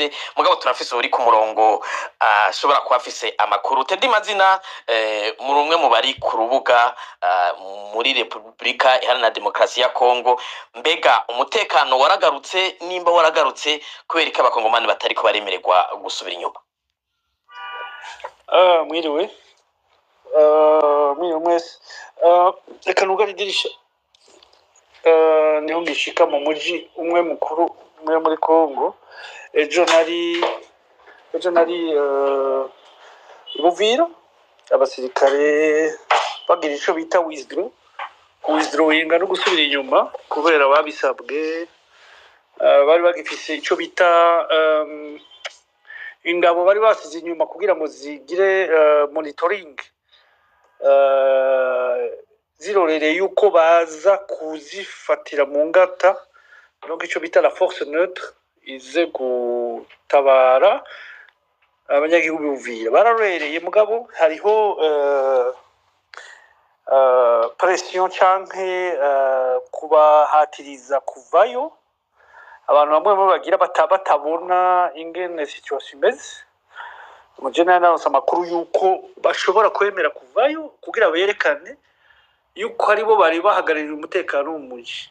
gose mugabo turafise uri ku murongo ashobora kuba afise amakuru. Tedi Mazina muri umwe mu bari ku rubuga muri Republika Iharanira Demokarasi ya Kongo, mbega umutekano waragarutse? Nimba waragarutse kubera ko abakongomani batari ko baremererwa gusubira inyuma? Mwiriwe mwese, reka nugara idirisha. Niho ngishika mu muji umwe mukuru umwe muri Kongo. Ejo nari Buvira, abasirikare bagira ico bita withdrawing no gusubira inyuma kubera babisabwe. Bari bagifise ico bita ingabo bari basize inyuma kugira ngo zigire monitoring, zirorere yuko baza kuzifatira mu ngata, no ico bita la force neutre ize gutabara abanyagihugu b'Uvira. Bararereye mugabo hariho pression canke kubahatiriza kuvayo. Abantu bamwe bagira batabona ingene situation imeze. Mujena naronse amakuru yuko bashobora kwemera kuvayo kugira berekane yuko aribo bari bahagararira umutekano mu muji.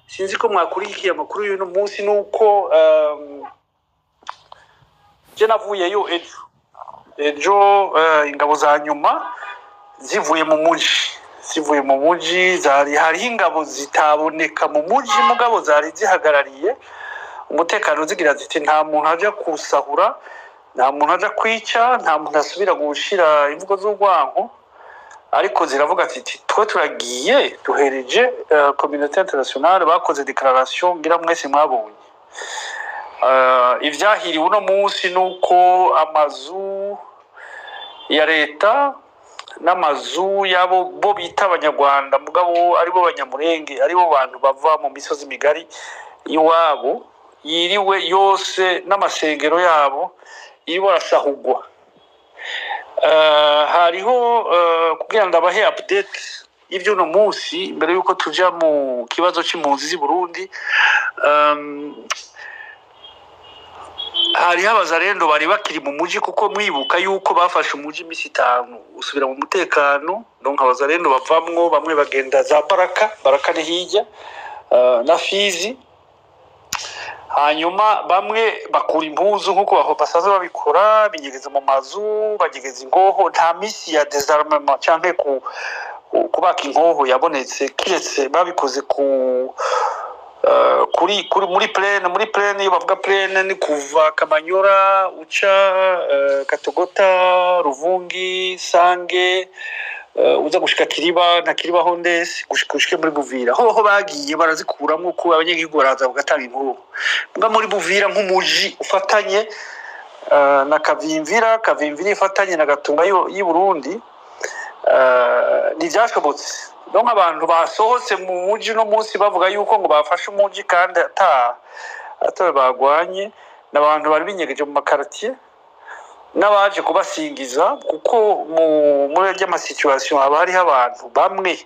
Sinzi ko mwakurikiye amakuru y'uno munsi nuko je navuyeyo ejo ingabo za nyuma zivuye mu muji zari hari ingabo zitaboneka mu muji mugabo zari zihagarariye umutekano, zigira ziti nta muntu aja kusahura, nta muntu aja kwica, nta muntu asubira gushira imvugo z'urwanko, ariko ziravuga ati twe turagiye duhereje communauté internationale bakoze declaration ngira mwese mwabonye. Ivyahiriwe uno munsi nuko amazu ya leta n'amazu yabo bo bita abanyarwanda mugabo aribo banyamurenge, aribo bantu bava mu misozi migari iwabo, yiriwe yose n'amasengero yabo ibo arasahugwa. Hariho kugira ndabahe update y'ivyo uno munsi mbere yuko tuja mu kibazo c'impunzi z'i Burundi. Hariho abazarendo bari bakiri mu muji kuko mwibuka yuko bafashe umuji imisi 5 usubira mu mutekano. Donc abazarendo bavamwo, bamwe bagenda za Baraka ni hirya na Fizi, hanyuma bamwe bakura impuzu nkuko basaza babikora, binyegeza mu mazu, bagegeza ingoho. Nta misi ya désarmement canke kubaka ingoho yabonetse, kiretse babikoze muri plane. Iyo bavuga plane ni kuva Kamanyora uca Katogota, Ruvungi, Sange, uza gushika Kiriba na Kiriba Hondesi gushike muri Buvira. Hoho bagiye barazikuramwo ko abanyagihugu baraza bagatanga inkuru. Mbwa muri Buvira nk'umuji ufatanye na Kavimvira ifatanye na Gatumba y'i Burundi, ntivyashobotse. Donc abantu basohotse mu muji no munsi bavuga yuko ngo bafashe umuji kandi atawe bagwanye, n'abantu bari binyegeje mu makartier n'abaje kubasingiza, kuko muri rya situation haba hariho abantu bamwe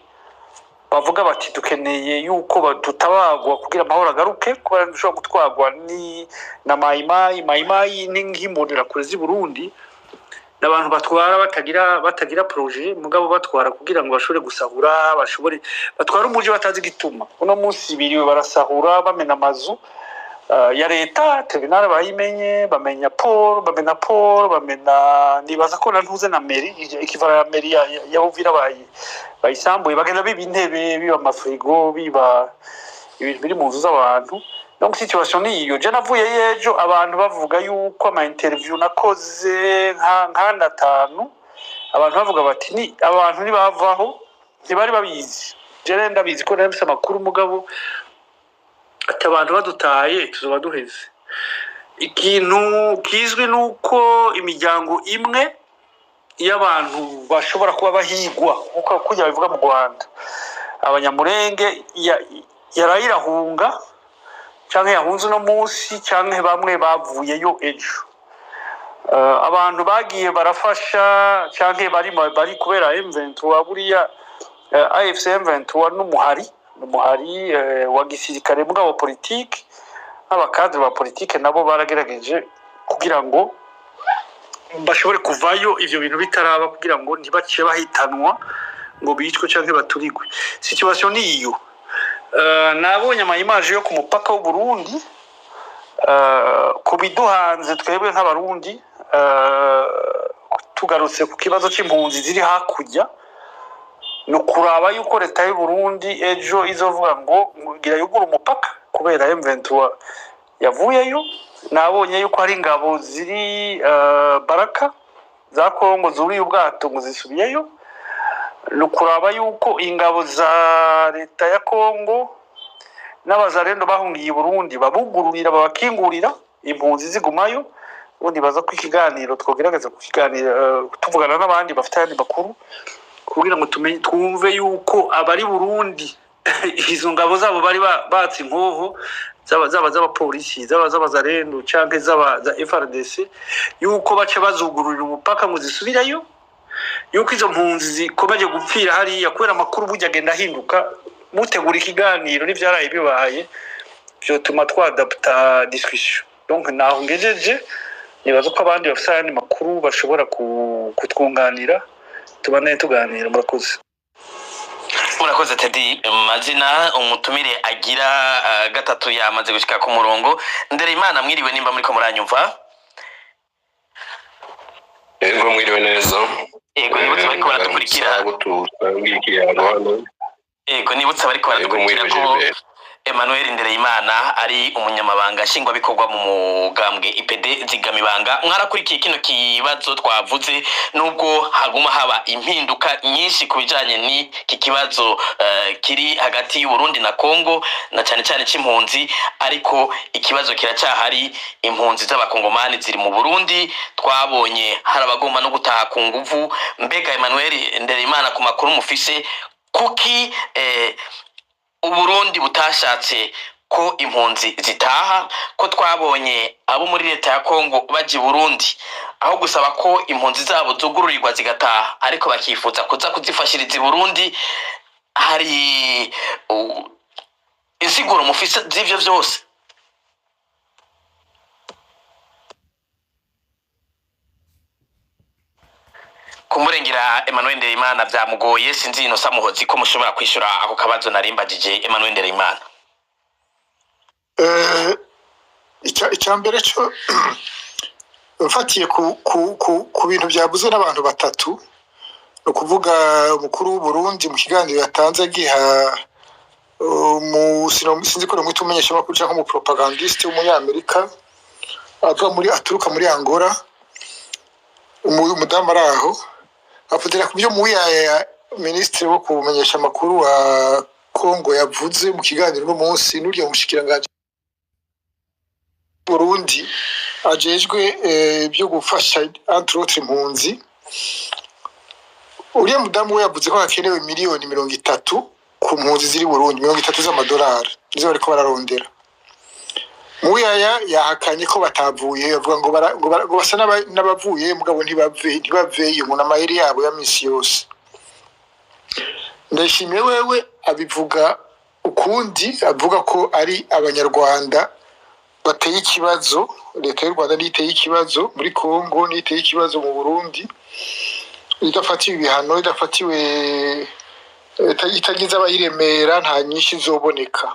bavuga bati dukeneye yuko tutabagwa kugira amahoro agaruke, kuba dushobora gutwagwa ni na mayimayi n'inkimbonera kure z'i Burundi, n'abantu batwara batagira projet mugabo batwara kugira ngo bashobore gusahura, batwara umuji batazi gituma. Uno munsi biriwe barasahura, bamena amazu ya leta. Tribunal bayimenye, bamena Paul, nibaza ko nantuze na mairie, ikivara ya mairie ya Uvira bayisambuye, bagenda biba intebe, biba amafrigo, biba ibintu biri mu nzu z'abantu. Donc situation ni iyo. Je navuye yejo abantu bavuga yuko ama interview nakoze nka 5 abantu bavuga bati ni abantu nibavaho ntibari babizi. Je ndabizi ko nabise amakuru mugabo ati abantu badutaye tuzoba duheze. Ikintu kizwi nuko imiryango imwe y'abantu bashobora kuba bahigwa uko kujya bivuga mu Rwanda, abanyamurenge yarayirahunga canke yahunze no munsi canke bamwe bavuyeyo ejo. Abantu bagiye barafasha canke bari kubera M23 buriya AFC M23 n'umuhari wa gisirikare mugabo politique nk'abakadre ba politike nabo baragerageje kugira ngo bashobore kuvayo ivyo bintu bitaraba kugira ngo ntibace bahitanwa ngo bicwe canke baturigwe. Situation ni iyo. Nabonye ama image yo ku mupaka w'u Burundi kubiduhanze twebwe nk'abarundi tugarutse ku kibazo c'impunzi ziri hakurya no kuraba yuko leta y'u Burundi ejo izovuga ngo ngira yugura umupaka kubera M23 yavuyeyo. Nabonye yuko hari ingabo ziri Baraka za Kongo zuri ubwato ngo zisubiyeyo, no kuraba yuko ingabo za leta ya Kongo n'abazarendo bahungiye i Burundi babugururira babakingurira impunzi zigumayo. Ubundi baza ku kiganiro twogerageza kukiganira tuvugana n'abandi bafite ayandi makuru kugira ngo twumve yuko abari Burundi izo ngabo zabo bari batse inkoho zaba polisi z'abazarendo canke za FRDC yuko bace bazugururira umupaka ngo zisubirayo, yuko izo mpunzi zikomeje gupfira hariya kubera amakuru burya agenda ahinduka. Mutegura ikiganiro n'ivyaraye bibaye byo tuma twadapta discussion. Donc naho ngejeje nibaza ko abandi bafite ayandi makuru bashobora kutwunganira tubane tuganira. Murakoze Teddy Mazina. Umutumire agira gatatu yamaze gushika ku murongo. Ndereyimana mwiriwe nimba muri ko muranyumva? Ego mwiriwe neza. Ego nibutse bariko baradukurikira. Ego nibutse bariko baradukurikira ko Emmanuel Ndereyimana ari umunyamabanga nshingwabikorwa mu mugambwe IPD Zigamibanga. Mwarakurikiye kino kibazo twavuze, nubwo haguma haba impinduka nyinshi kubijanye n'iki kibazo kiri hagati y'u Burundi na Kongo na cyane cyane c'impunzi, ariko ikibazo kiracyahari. Impunzi z'abakongomani ziri mu Burundi, twabonye hari abagomba no gutaha ku nguvu. Mbega Emmanuel Ndereyimana, ku makuru mufise, kuki Uburundi butashatse ko impunzi zitaha, ko twabonye abo muri leta ya Kongo baje Burundi aho gusaba ko impunzi zabo zugururirwa zigataha, ariko bakifuza kuza kuzifashiriza Burundi? Hari insiguro mufise z'ivyo vyose? Kumurengera Emmanuel Ndereyimana byamugoye, sinzi ino Samuhozi ko mushobora kwishura ako kabazo narimbagije Emmanuel Ndereyimana. Icyambere cyo mfatiye ku bintu byabuze n'abantu batatu, no kuvuga umukuru w'u Burundi mu kiganiro yatanze giha sinzi ko mwita umenyesha makuru cyangwa mu propagandiste w'umunyamerika aturuka muri Angola, umudamu araho afatira ku byo muya ministre wo kumenyesha makuru wa Kongo yavuze mu kiganiro no munsi n'uriya mushikiranganje Burundi ajejwe byo gufasha entre autres impunzi. Uriya mudamu we yavuze ko hakenewe miliyoni 30 ku mpunzi ziri Burundi, 30 z'amadolari nizo bariko bararondera. Muyaya yahakanye ko batavuye, avuga ngo basa n'abavuye mugabo ntibave mu namayeri yabo ya misi yose. Ndashimiye wewe abivuga ukundi, avuga ko ari abanyarwanda bateye ikibazo, leta y'u Rwanda niteye ikibazo muri Kongo, niteye ikibazo mu Burundi, idafatiwe ibihano, idafatiwe itagize abayiremera, nta nyinshi zoboneka.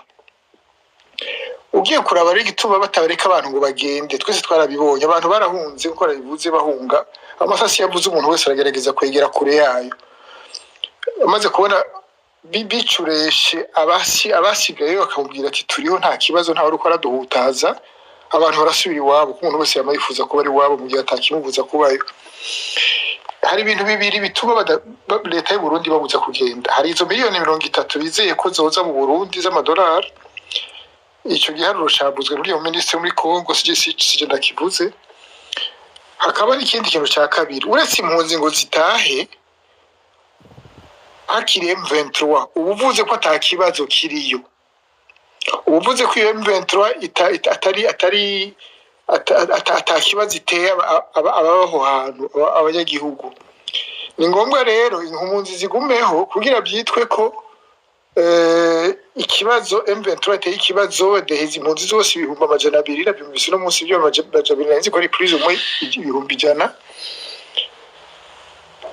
Ugiye kuraba ari gituma batabareka abantu ngo bagende, twese twarabibonye, abantu barahunze uko arabivuze bahunga, amasasi yavuze umuntu wese aragerageza kwegera kure yayo. Amaze kubona bicureshe abasigaye bakamubwira ati turiho nta kibazo, nta wari araduhutaza, abantu barasubira iwabo, kuko umuntu wese yamayifuza kuba ari iwabo mu gihe atakimubuza kubayo. Hari ibintu bibiri bituma leta y'u Burundi babuza kugenda. Hari izo miliyoni 30 bizeye ko zoza mu Burundi z'amadolari, icyo giharuro cyabuzwe muri iyo minisitiri muri Kongo, sije ndakivuze. Hakaba n'ikindi kintu cya kabiri, uretse impunzi ngo zitahe hakiri M23, ubuvuze ko atakibazo kiriyo, ubuvuze ko iyo M23 atakibazo iteye abaho hantu abanyagihugu. Ni ngombwa rero impunzi zigumeho kugira byitwe ko ikibazo M23 iteye ikibazo deheza impunzi zose 200 nabyumvise no munsi byo amajana nzi ko ari prison mu 100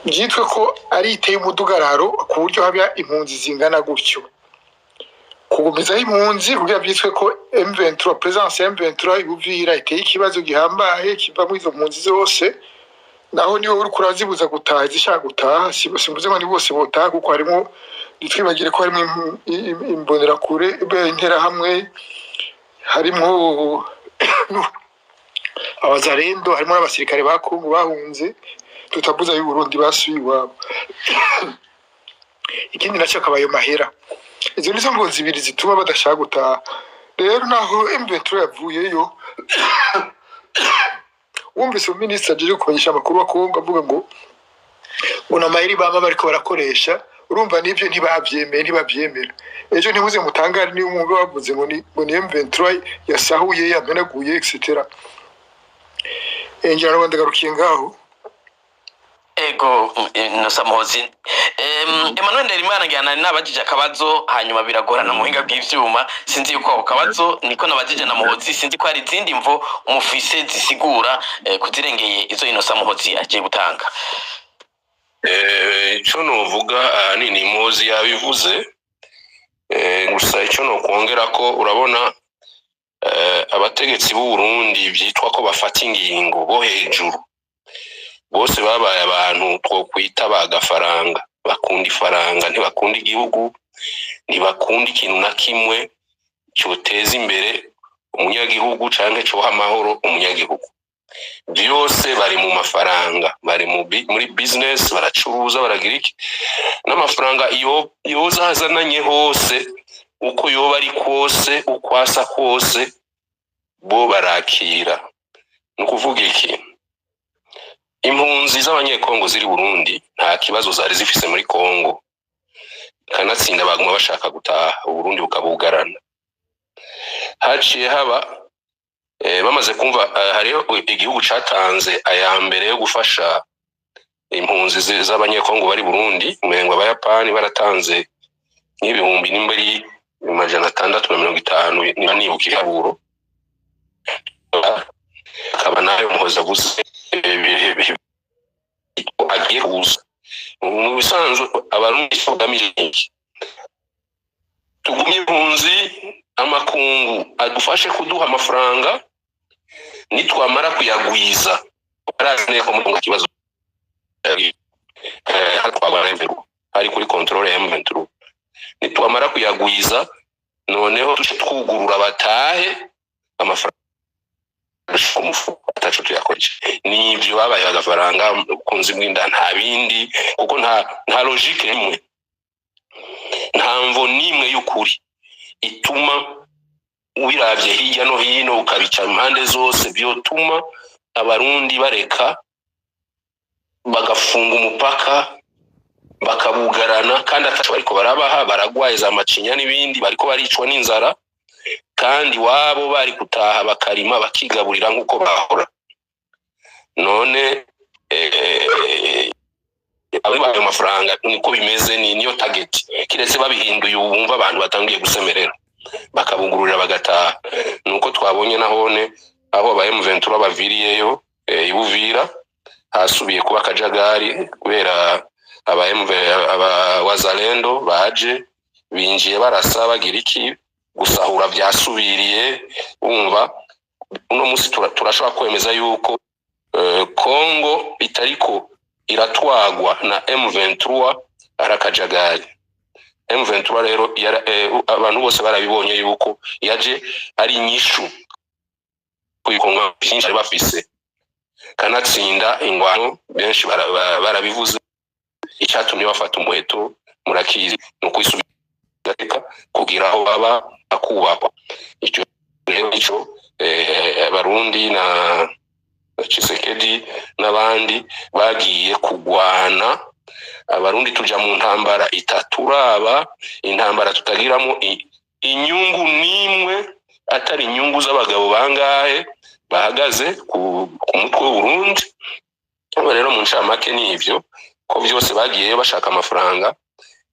byitwe ko ari iteye umudugararo ku buryo haba impunzi zingana gutyo kugumiza impunzi kugira byitwe ko M23 presence M23 ibuvira iteye ikibazo gihambaye kiva mu izo mpunzi zose naho niho uri kurazibuza gutaha zishaka gutaha simbuze ngo ni bose botaha kuko harimo nitwibagire ko harimo imbonera kure intera hamwe harimo abazarendo harimo n'abasirikare ba Kongo bahunze tutabuza y'u Burundi basuye iwabo ikindi nacyo akabayo mahera izo nizo ngo zibiri zituma badashaka gutaha rero naho M23 yavuyeyo wumvise minisitiri aje kumenyesha amakuru wa Kongo avuga ngo na maheri bama bariko barakoresha urumva nivyo ntibabyemera ejo ntimuze mutangare ni umwe bavuze ngo ni M23 yasahuye yamenaguye etc engira rwanda garukiye ngaho ego nosamozi Emmanuel Nderimana ngana nabajije akabazo hanyuma biragorana mu hinga bw'ivyuma sinzi yuko ako kabazo niko nabajije na Muhozi sinzi ko hari izindi mvo umufise zisigura kuzirengeye izo Innocent Muhozi agiye gutanga ico novuga nini Muhozi yabivuze gusa ico no kongera ko urabona abategetsi b'u Burundi byitwa ko bafata ingingo bo hejuru bose babaye abantu two kwita bagafaranga bakunda ifaranga ntibakunda igihugu ntibakunda ikintu na kimwe cyoteza imbere umunyagihugu canke cyo amahoro umunyagihugu byose bari mu mafaranga bari muri business baracuruza baragira iki n'amafaranga iyo zazananye hose uko yoba ari kose ukwasa kose bo barakira nukuvuga iki impunzi z'abanyekongo ziri Burundi nta kibazo zari zifise muri Kongo kanatsinda baguma bashaka gutaha Burundi bukabugarana haciye haba bamaze kumva hariho igihugu catanze aya mbere yo gufasha impunzi z'abanyekongo bari Burundi umengo abayapani baratanze n'ibihumbi n'imbari 650 nibuka ihaburo akaba nayo Muhozi avuze agiye kuza mu bisanzwe abarundi bagamije tugumye impunzi amakungu adufashe kuduha amafaranga nitwamara kuyagwiza barazine ko mu kibazo hari kuri control ya M23 nitwamara kuyagwiza noneho twugurura batahe amafaranga atacu tuyakoresha nivyo babaye agafaranga kunzi mwinda nta bindi kuko nta logique imwe nta mvo nimwe y'ukuri ituma ubiravye hirya no hino ukabica impande zose byotuma abarundi bareka bagafunga umupaka bakabugarana kandi atacu bariko barabaha baragwaye za macinya n'ibindi bariko baricwa n'inzara kandi wabo bari gutaha bakarima bakigaburira nkuko bahora none abaye amafaranga niko bimeze niyo target kiretse babihinduye ubumva abantu batangiye gusemerera bakabungururira bagataha nuko twabonye nahone aho aba M23 baviriyeyo ibuvira hasubiye kuba kajagari kubera aba wazalendo baje binjiye barasa bagira iki gusahura byasubiriye umva uno musi turashobora kwemeza yuko Kongo itariko iratwagwa na M23 arakajagari M23 rero abantu bose barabibonye yuko yaje ari inyishu kuyikonga byinshi bafise kanatsinda ingwano benshi barabivuze icyatumye bafata umuheto murakizi no kwisubira kugira aho baba akubakwa icyo rero ico abarundi na Tshisekedi n'abandi bagiye kugwana abarundi tuja mu ntambara itaturaba intambara tutagiramo inyungu nimwe atari inyungu z'abagabo bangahe bahagaze ku mutwe w'Uburundi rero mu ncamake nivyo ko byose bagiye bashaka amafaranga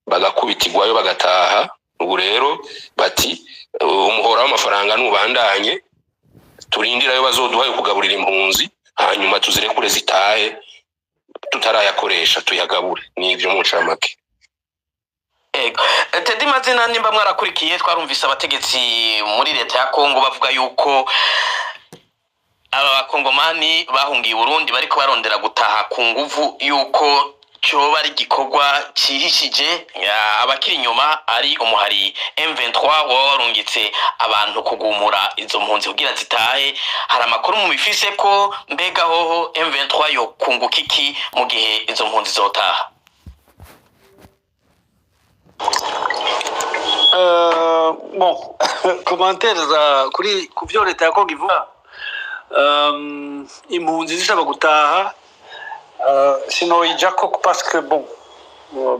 bagakubitirwayo bagataha ubu rero bati umuhora w'amafaranga nubandanye turindira yo bazoduhaye kugaburira impunzi hanyuma tuzirekure zitahe tutarayakoresha tuyagabure n'ivyo mu ncamake. Ego Teddy Mazina nimba mwarakurikiye twarumvise abategetsi muri leta ya Kongo bavuga yuko aba bakongomani bahungiye Burundi bariko barondera gutaha ku nguvu yuko cyo bari gikorwa cihishije abakiri inyuma ari umuhari M23 warungitse abantu kugumura izo mpunzi kugira zitahe. Hari amakuru mu bifise ko mbega hoho M23 yo kunguka iki mu gihe izo mpunzi zotaha? Bon, commentaire kuri kuvyo leta ya Kongo ivuga impunzi zishaka gutaha sino ijako parce que bon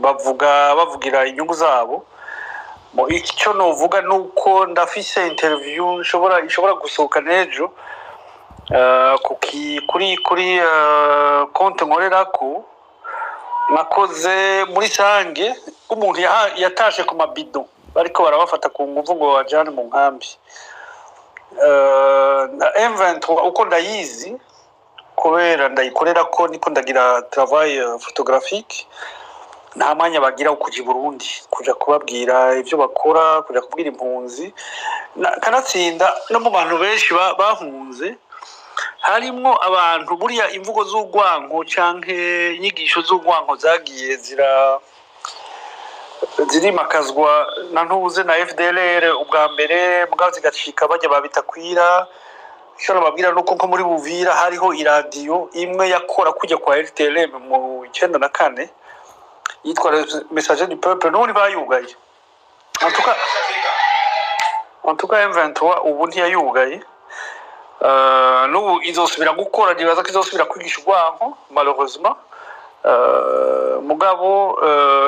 bavugira inyungu zabo. Bon, icyo novuga nuko ndafise interview ishobora gusohoka nejo kuri konte nkorerako nakoze muri Sange umuntu yatashe ku mabido bariko barabafata ku nguvu ngo bajane mu nkambi. M23 uko ndayizi kubera ndayikorera ko niko ndagira travail photographique, nta mwanya bagira wo kuja i Burundi kuja kubabwira ivyo bakora, kuja kubwira impunzi. Kanatsinda no mu bantu benshi bahunze harimwo abantu buriya imvugo z'ugwanko canke inyigisho z'ugwanko zagiye zirimakazwa na ntuze na FDLR ubwa mbere mugabo zigacika bajya babitakwira. Icyo nababwira nuko nko muri Buvira hariho iradiyo imwe yakora kujya kwa RTLM mu 94 yitwa Message du Peuple none bayugaye. En tout cas M23 ubu ntiyayugaye. N'ubu izosubira gukora nibaza ko izosubira kwigisha urwanko malheureusement. Mugabo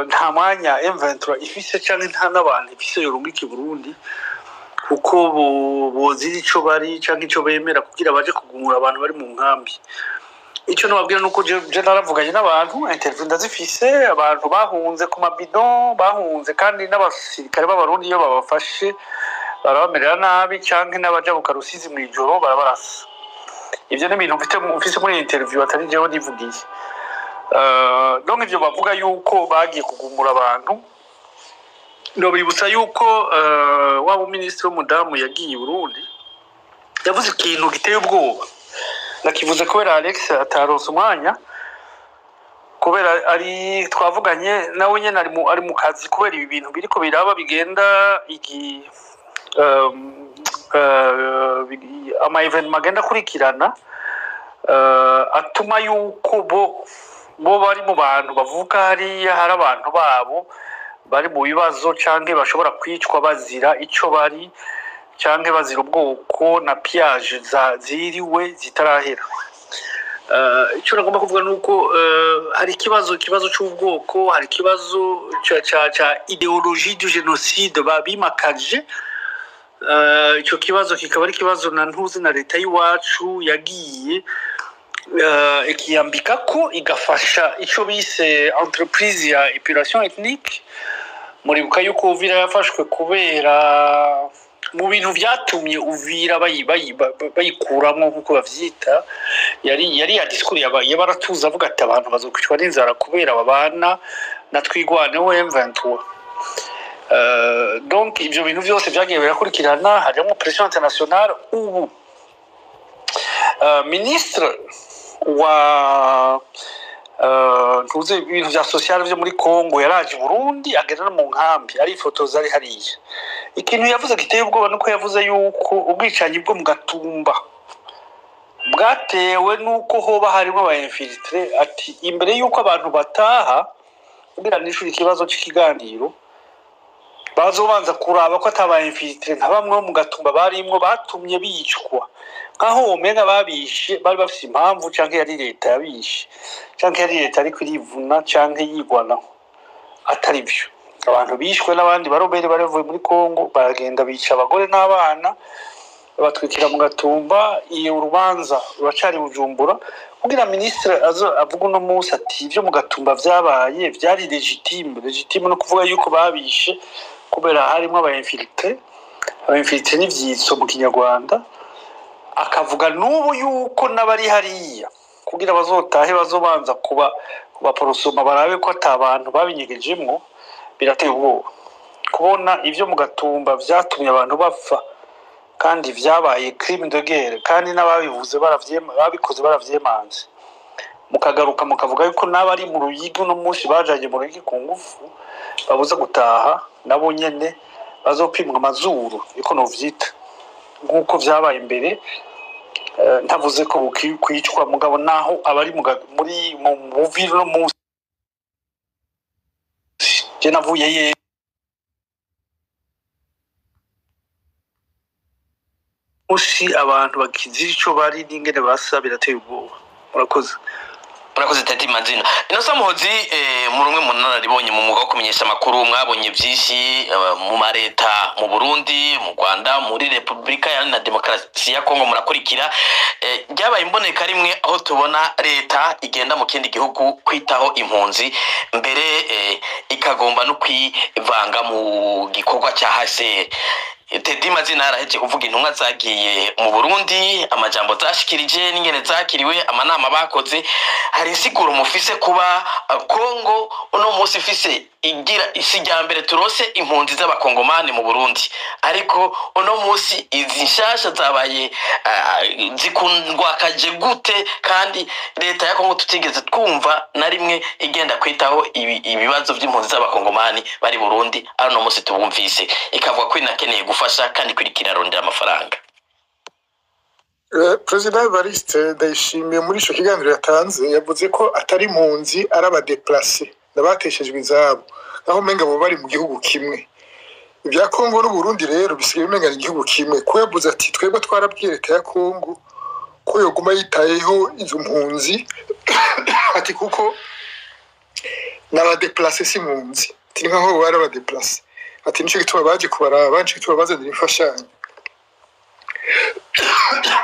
nta mwanya M23 ifise cyane nta n'abantu ifise yorungika i Burundi kuko bozira ico bari canke ico bemera kugira baje kugumura abantu bari mu nkambi. Icyo nababwira nuko je naravuganye n'abantu interview ndazifise, abantu bahunze ku mabidon bahunze kandi n'abasirikare b'abarundi iyo babafashe barabamerera nabi canke n'abaja buka Rusizi mu ijoro barabarasa. Ivyo ni ibintu mfise muri interview atari jewe nivugiye. Donc ivyo bavuga yuko bagiye kugumura abantu no bibutsa yuko waba ministre w'umudamu yagiye i Burundi yavuze ikintu giteye ubwoba. Nakivuze kubera Alex ataronse umwanya kubera ari twavuganye nawe nyene ari mu kazi kubera ibi bintu biriko biraba bigenda ama event magenda kurikirana atuma yuko bo bari mu bantu bavuka hariya hari abantu babo bari mu bibazo canke bashobora kwicwa bazira ico bari canke bazira ubwoko na piage ziriwe zitarahera. Icyo nagomba kuvuga nuko hari ikibazo cy'ubwoko, hari ikibazo cha ideologie du génocide babimakaje. Icyo kibazo kikaba ari kibazo na ntuzi na leta y'iwacu yagiye ikiyambika ko igafasha ico bise entreprise ya épuration ethnique. Muribuka yuko Uvira yafashwe kubera mu bintu vyatumye Uvira bayikuramo nkuko bavyita yari ya discours yabaratuza avuga ati abantu bazokwicwa n'inzara kubera babana na twigwane M23. Donc ivyo bintu byose vyagiye birakurikirana, harimo pression internationale. Ubu ministre wa ntuze ibintu vya social vyo muri Kongo yaraje Burundi agenda mu nkambi ari fotos ari hariya. Ikintu yavuze giteye ubwoba nuko yavuze yuko ubwicanyi bwo mu Gatumba bwatewe nuko hoba harimo aba infiltré. Ati imbere yuko abantu bataha kugira nishuri ikibazo cy'ikiganiro bazobanza kuraba ko ataba infiltré nka bamwe mu Gatumba barimwo batumye bicwa nkaho omega babishe bari bafite impamvu canke yari leta yabishe canke yari leta ariko irivuna canke yigwana. Atari byo, abantu bishwe n'abandi barobere barevuye muri Kongo baragenda bica abagore n'abana batwikira mu Gatumba. Iyo urubanza ruracari Bujumbura kugira ministre avuga uno munsi ati ivyo mu Gatumba vyabaye vyari legitime no kuvuga yuko babishe kubera harimo abayinfiltre n'ivyitso mu Kinyarwanda, akavuga n'ubu yuko n'abari hariya kugira bazotahe bazobanza kuba porosoma barabe ko atabantu babinyegejemwo. Birateye ubwoba kubona ivyo mu Gatumba vyatumye abantu bapfa kandi vyabaye crime de guerre, kandi n'ababivuze babikoze baravyemanze, mukagaruka mukavuga yuko n'abari mu Ruyigi no munsi bajanye mu Ruyigi ku ngufu babuza gutaha nabo nyene bazopimwa amazuru, niko novyita, nk'uko vyabaye imbere. Ntavuze ko kwicwa mugabo naho abari muri mu Buvira no munsi je navuye mushi abantu bakizi ico bari n'ingene basa, birateye ubwoba. Murakoze. Tete Mazina. Inosa Muhozi, murumwe munararibonye mu mwuga wo kumenyesha amakuru, mwabonye vyinshi mu mareta mu Burundi, mu Rwanda, muri Republika Iharanira Demokarasi ya Kongo, murakurikira ryabaye imboneka rimwe aho tubona leta igenda mu kindi gihugu kwitaho impunzi, mbere ikagomba no kwivanga mu gikorwa cya HCR. Tete Mazina araheje kuvuga intumwa zagiye mu Burundi, amajambo zashikirije n'ingene zakiriwe, amanama bakoze. Hari insiguro mufise kuba Kongo uno munsi ifise igira isijyambere turose impunzi z'abakongomani mu Burundi, ariko uno munsi izi nshasha zabaye zikundwakaje gute, kandi leta ya Kongo tutigeze twumva na rimwe igenda kwitaho ibibazo by'impunzi z'abakongomani bari Burundi, ari no munsi tubumvise ikavuga ko inakeneye gufasha kandi kwirikira rondera amafaranga. President Evariste Ndayishimiye muri ico kiganiro yatanze yavuze ko atari impunzi ari abadeplace n'abateshejwe izabo, aho menga bo bari mu gihugu kimwe. Ibya Kongo n'u Burundi rero bisigaye menga igihugu kimwe, ko yavuze ati twebwe twarabwiye leta ya Kongo ko yoguma yitayeho izo mpunzi ati kuko n'abadeplace si impunzi, ati nkaho bari abadeplace, ati nico gituma baje kubaraba, nico gituma bazanira imfashanyo.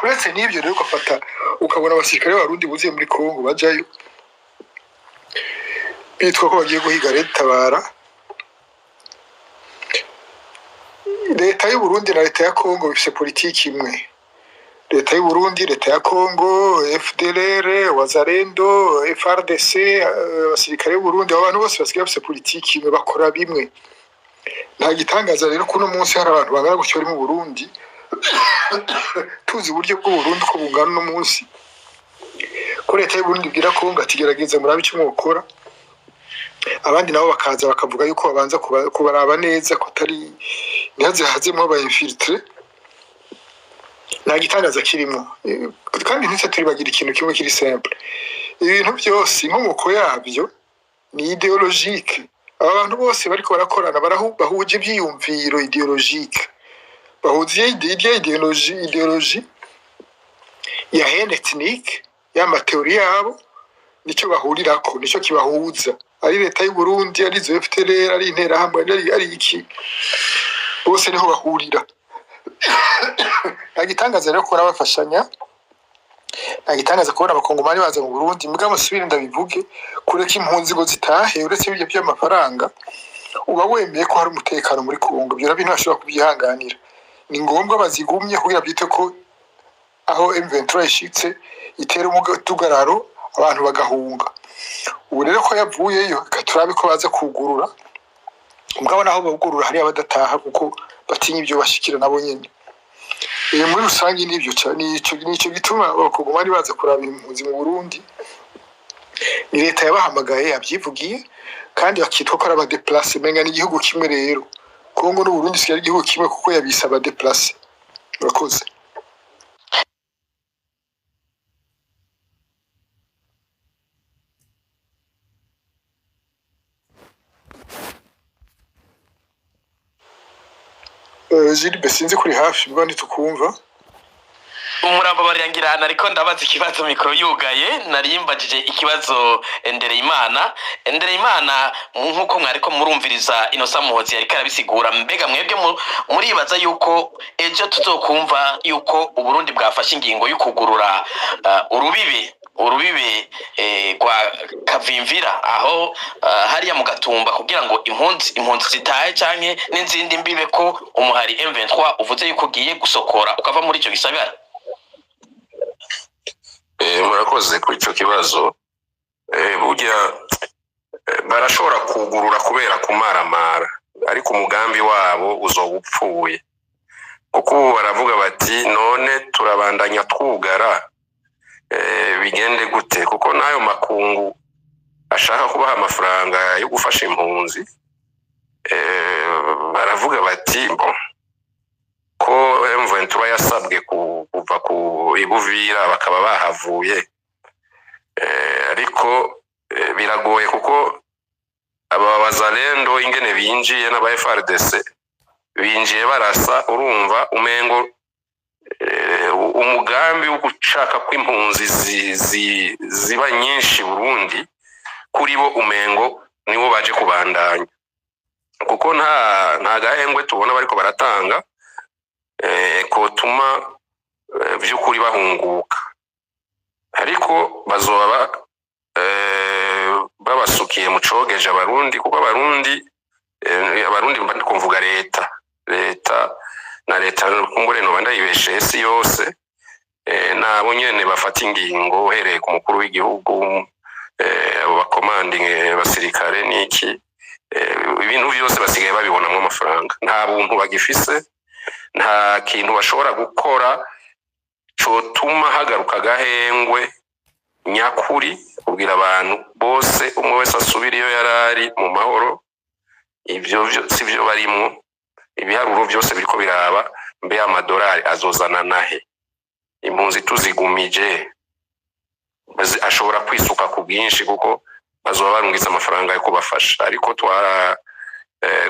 Uretse n'ibyo rero ugafata ukabona abasirikare b'Abarundi buziye muri Kongo bajayo bitwa ko bagiye guhiga leta Tabara. Leta y'u Burundi na leta ya Kongo bifise politiki imwe. Leta y'u Burundi, leta ya Kongo, FDLR, Wazalendo, FARDC, abasirikare b'u Burundi, abantu bose basigaye bafise politiki imwe, bakora bimwe. Nta gitangaza rero kuno munsi hari abantu bangana gutyo bari mu Burundi tuzi uburyo bw'u Burundi ko bungana no munsi, ko leta y'u Burundi bwira Kongo atigerageza murabe icyo mwokora, abandi nabo bakaza bakavuga yuko babanza kubaraba neza ko atari ntihaze hazemo abayinfiltre. Nta gitangaza kirimo, kandi ntise turi bagira ikintu kimwe kiri simple. Ibintu byose inkomoko yabyo ni ideologique. Aba bantu bose bariko barakorana bahuje ibyiyumviro ideologique, bahuziye ideologie ya haine ethnique, y'amateori yabo, nico bahurirako, nico kibahuza. Ari leta y'u Burundi, ari zo FDLR, ari interahamwe, ari iki, bose niho bahurira. Agitangaza rero ko bafashanya, agitangaza kubona abakongomani baza mu Burundi, mugabo subira ndabivuge, kureka impunzi ngo zitahe uretse ibyo by'amafaranga, uba wemeye ko hari umutekano muri Kongo, byo bintu bashobora kubyihanganira. Ni ngombwa bazigumye kugira byite ko aho M23 ishitse itera umutugararo abantu bagahunga. Ubu rero ko yavuyeyo katurabe ko baza kugurura, mugabo naho bagurura hari abadataha kuko batinya ibyo bashikira nabo nyene. Muri rusangi nibyo cyane, nico gituma abakongomani baza kuraba impunzi mu Burundi. Ni leta yabahamagaye yabyivugiye, kandi bakitwa ko ari abadeplace, menga ni igihugu kimwe rero. Kongo n'u Burundi siya igihugu kimwe kuko yabisa abadeplace. Murakoze. Ziri besinze kuri hafi mbwa ntitukumva. umuramba bariyangirana ariko ndabaza ikibazo mikoro yugaye narimbajije ikibazo Ndereyimana nkuko mwariko murumviriza Innocent Muhozi yariko arabisigura mbega mwebwe muribaza yuko ejo tuzokumva yuko Uburundi bwafashe ingingo y'ukugurura urubibe kwa Kavimvira aho hariya mu Gatumba kugira ngo impunzi zitahe canke n'inzindi mbibe ko umuhari M23 uvuze yuko giye gusokora ukava muri ico gisagara. Murakoze kuri ico kibazo. Burya barashobora kugurura kubera kumaramara ariko umugambi wabo uzobupfuye kuko baravuga bati none turabandanya twugara bigende gute kuko nayo makungu ashaka kubaha amafaranga yo gufasha impunzi baravuga bati ko M23 yasabwe kuva ku Ibuvira bakaba bahavuye ariko biragoye kuko aba bazalendo ingene binjiye n'aba FARDC binjiye barasa urumva umengo umugambi wo gushaka kw'impunzi ziba nyinshi Burundi kuri bo umengo niwo baje kubandanya kuko nta gahengwe tubona bariko baratanga ko tuma vy'ukuri bahunguka ariko bazoba babasukiye mu cogeje abarundi kuko abarundi kumvuga leta na leta kumbure no bandayibeshe isi yose nabo nyene bafata ingingo uhereye ku mukuru w'igihugu abakomandinge basirikare niki ibintu byose basigaye babibonamo amafaranga nta buntu bagifise nta kintu bashobora gukora cotuma hagaruka gahengwe nyakuri kugira abantu bose umwe wese asubira iyo yarari mu mahoro ivyo sivyo barimo ibiharuro byose biriko biraba mbe amadolari azozana nahe impunzi tuzigumije ashobora kwisuka ku bwinshi kuko bazoba barungitse amafaranga yo kubafasha ariko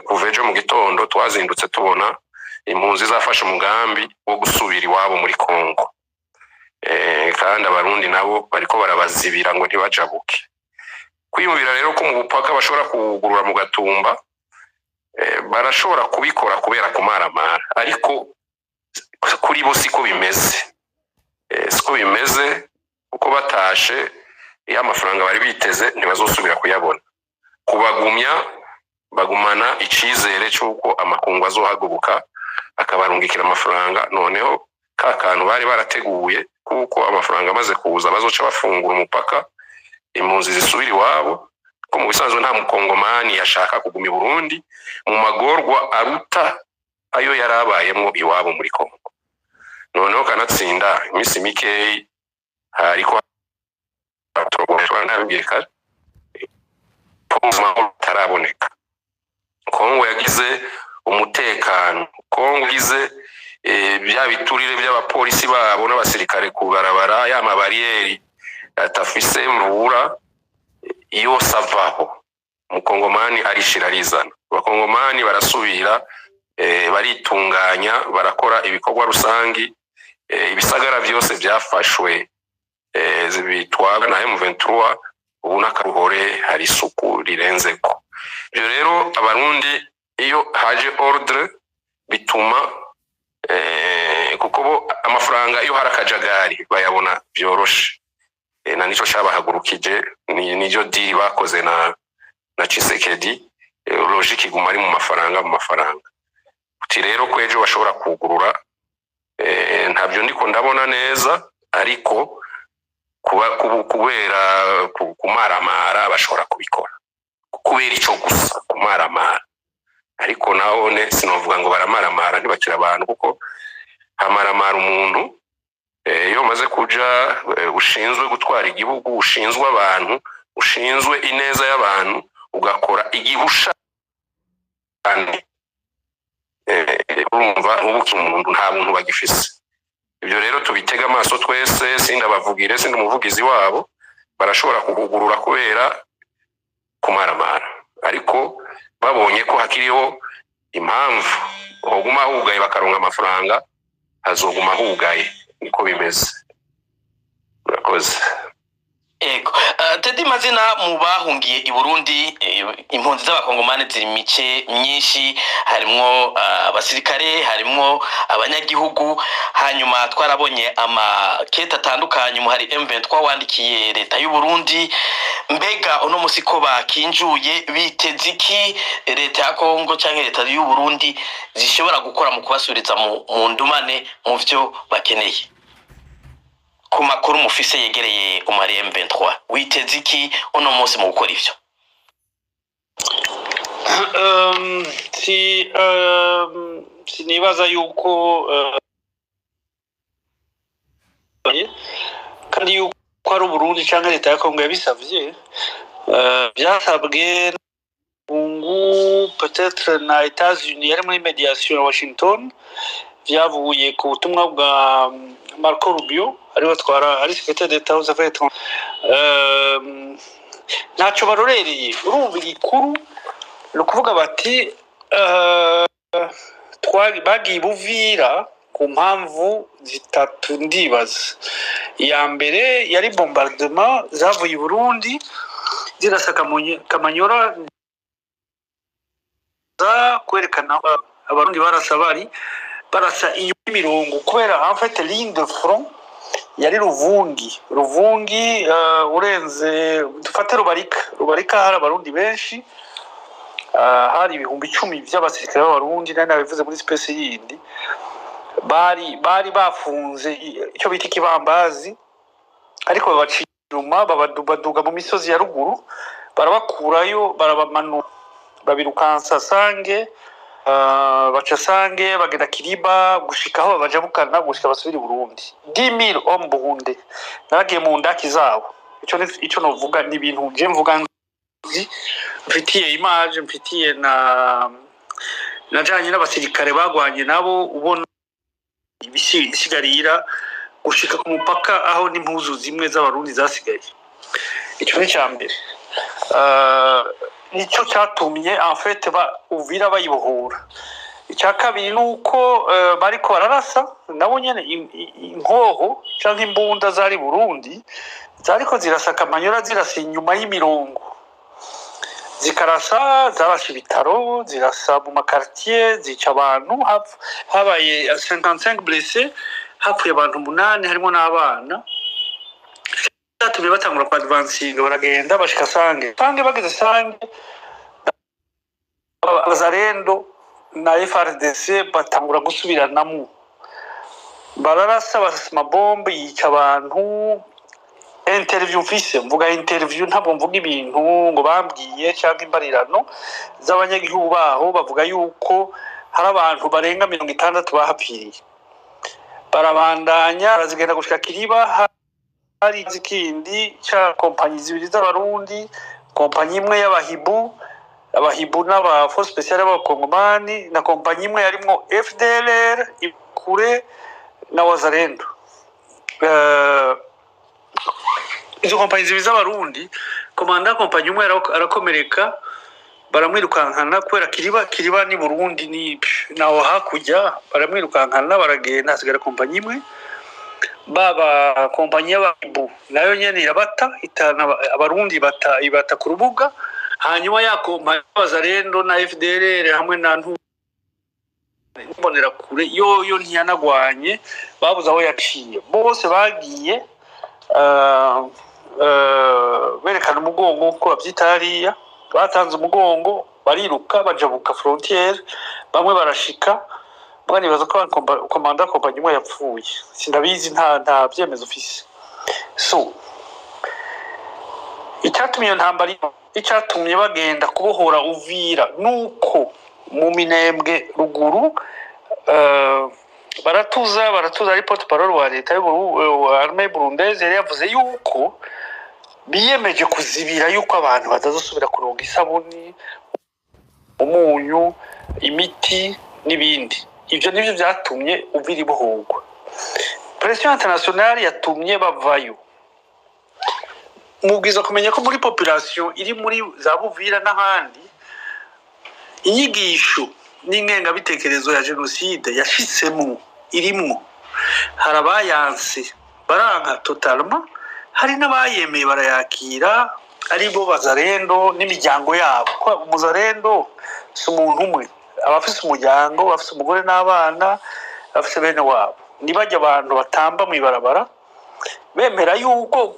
kuvejo mu gitondo twazindutse tubona impunzi zafasha umugambi wo gusubira iwabo muri Kongo kandi abarundi nabo bariko barabazibira ngo ntibajabuke kwiyumvira rero ko mu bupaka bashobora kugurura mu Gatumba barashobora kubikora kubera kumaramara ariko kuri bo siko bimeze uko batashe ya mafaranga bari biteze ntibazosubira kuyabona kubagumya bagumana icizere cyuko amakungu azohaguruka akabarungikira amafaranga noneho kakantu bari barateguye kuko amafaranga amaze kuza bazoca bafungura umupaka impunzi zisubira iwabo ko mu bisanzwe nta mukongomani yashaka kuguma i Burundi mu magorwa aruta ayo yarabayemo iwabo muri Kongo noneho kanatsinda imisi mikeyi hariko nabibweka taraboneka Kongo yagize umutekano Kongo yagize bya biturire by'abapolisi babo n'abasirikare kugarabara ya mabariyeri atafise mvura iyo savaho mukongomani arishirarizana abakongomani barasubira baritunganya barakora ibikorwa rusangi ibisagara byose byafashwe zibitwaga na M23 ubu n'akaruhore hari isuku rirenzeko ibyo rero abarundi iyo haje ordre bituma kuko bo amafaranga iyo harakajagari bayabona byoroshe na nico cyabahagurukije nijo diri bakoze na Tshisekedi logique iguma ari mu mafaranga uti rero kwejo bashobora kugurura ntabyo ndiko ndabona neza ariko kubera kumaramara bashobora kubikora kubera ico gusa kumaramara ariko naone sinovuga ngo baramaramara ntibakira abantu kuko hamaramara umuntu iyo maze kuja ushinzwe gutwara igihugu ushinzwe abantu ushinzwe ineza y'abantu ugakora igihusha urumva ubuki umuntu nta muntu bagifise ibyo rero tubitega amaso twese sindabavugire sindi umuvugizi wabo barashobora kugurura kubera kumaramara ariko babonye ko hakiriho impamvu hoguma hugaye bakaronka amafaranga hazoguma hugaye niko bimeze. Murakoze. Ego, Teddy Mazina mu bahungiye i Burundi, impunzi z'abakongomani ziri mice myinshi, harimwo abasirikare, harimwo abanyagihugu, hanyuma twarabonye amakete atandukanye, hari M23 wandikiye leta y'u Burundi. Mbega uno musi ko bakinjuye biteze iki leta ya Kongo canke leta y'u Burundi zishobora gukora mu kubasubiriza mu ndumane mu vyo bakeneye? Ku makuru mufise yegereye umari M23 witeze iki uno munsi mu gukora ivyo? Sinibaza yuko kandi yuko ari Burundi canke leta ya Kongo yabisavye, byasabwe peut-être na États-Unis yari muri mediation à Washington, vyavuye ku butumwa bwa Marco Rubio ariwe twara ari secrétaire d'État aux affaires étrangères. Ntaco barorereye, urumva igikuru no kuvuga bati bagiye Buvira ku mpamvu zitatu ndibaza. Iya mbere yari bombardement zavuye i Burundi zirasa Kamanyora, kwerekana abarundi barasa iyo mirongo kubera en fait ligne de front yari Ruvungi urenze dufate Rubarika hari abarundi benshi, hari ibihumbi 10 by'abasirikare b'abarundi nari nabivuze muri space yindi, bari bafunze icyo bita ikibambazi, ariko babaciye inyuma babaduga mu misozi ya ruguru, barabakurayo barabamanura babirukansa Sange, baca Sange bagenda Kiriba gushika aho babajabukana gushika basubira i Burundi. 10,000 hommes Burundi nagiye mu ndaki zabo. Ico novuga ni ibintu je mvuga mfitiye image, mfitiye na najanye n'abasirikare bagwanye nabo, ubona ibisigarira gushika ku mupaka aho n'impuzu zimwe z'abarundi zasigaye. Ico ni cyambere. Nico cyatumye en fait Uvira bayibohora. Icya kabiri nuko bariko bararasa nabo nyene inkoho canke imbunda zari Burundi zariko zirasa Kamanyora, zirasa inyuma y'imirongo, zikarasa zarasha ibitaro, zirasa mu makartier, zica abantu, habaye 55 blessés, hapfuye abantu 8 harimo n'abana. Zatumye batangura kwa advancinga, baragenda bashika Sange bageze Sange, Azarendo na FRDC batangura gusubiranamo, bararasa basima bombe yica abantu. Interview mfise mvuga interview, ntabwo mvuga ibintu ngo bambwiye cyangwa imbarirano z'abanyagihugu baho, bavuga yuko hari abantu barenga 60 bahapfiriye. Barabandanya barazigenda gushika Kiriba, hari izikindi cha kompanyi zibiri z'abarundi, kompanyi imwe y'abahibu n'aba force speciale b'abakongomani, na kompanyi imwe yarimo FDLR ikure na Wazalendo. Izo kompanyi zibiri z'abarundi, komanda kompanyi umwe arakomereka, baramwirukankana kubera Kiriba ni Burundi ni naho hakujya, baramwirukankana baragenda, hasigara kompanyi imwe. Baba kompanyi y'abahibu nayo nyene irabata, itana abarundi ibata ku rubuga, hanyuma ya kompanyi y'Abazalendo na FDLR hamwe na mbonera kure yo ntiyanagwanye, babuze aho yaciye. Bose bagiye berekana umugongo ko bavyitariya, batanze umugongo bariruka bajabuka frontière, bamwe barashika. Bwana nibaza ko komanda kompanyi imwe yapfuye, sindabizi nta byemezo ufise. So icyatumye ntambari, icyatumye bagenda kubohora Uvira nuko mu Minembwe ruguru baratuza ari porte parole wa leta y'armée burundaise yari yavuze yuko biyemeje kuzibira yuko abantu batazosubira kuronga isabuni, umunyu, imiti n'ibindi. Ivyo nivyo byatumye Uvira ibohorwa. Pression internationale yatumye bavayo. Mubwiza kumenya ko muri population iri muri za Buvira n'ahandi, inyigisho n'ingenga bitekerezo ya genocide yashitsemo irimwo. hari abayanse baranka totalement, hari n'abayemeye barayakira ari bo bazarendo n'imiryango yabo. Ko umuzarendo si umuntu umwe, abafise umuryango, bafise umugore n'abana, bafise bene wabo. Nibajya abantu batamba mu ibarabara bemera yuko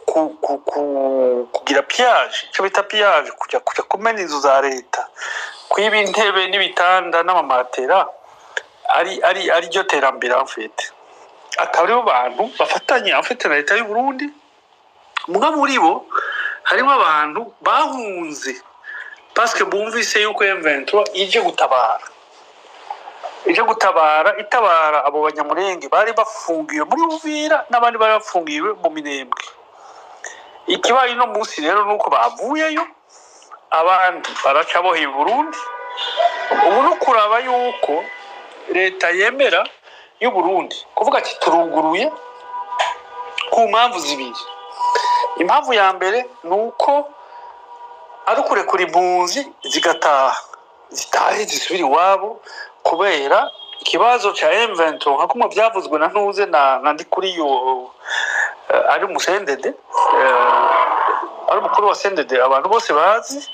kugira piyaje, icyo bita piyaje, kujya kumena inzu za leta, kwiba intebe n'ibitanda n'amamatera ari ryo terambere amfite. Akaba aribo bantu bafatanye amfite na leta y'u Burundi. Muga muri bo harimo abantu bahunze paske bumvise yuko M23 ije gutabara itabara abo banyamurenge bari bafungiwe muri Uvira n'abandi bari bafungiwe mu Minembwe. Ikibaye no munsi rero nuko bavuyeyo, abandi baraca boheye Burundi. Ubu no kuraba yuko leta yemera y'u Burundi kuvuga ati turuguruye ku mpamvu zibiri. Impamvu ya mbere nuko ari kurekura impunzi zigataha, zitahe zisubira iwabo kubera ikibazo cha M23 nka kumwe byavuzwe na ntuze na ndi kuri yo ari umusendede ari umukuru wa sendede abantu bose bazi,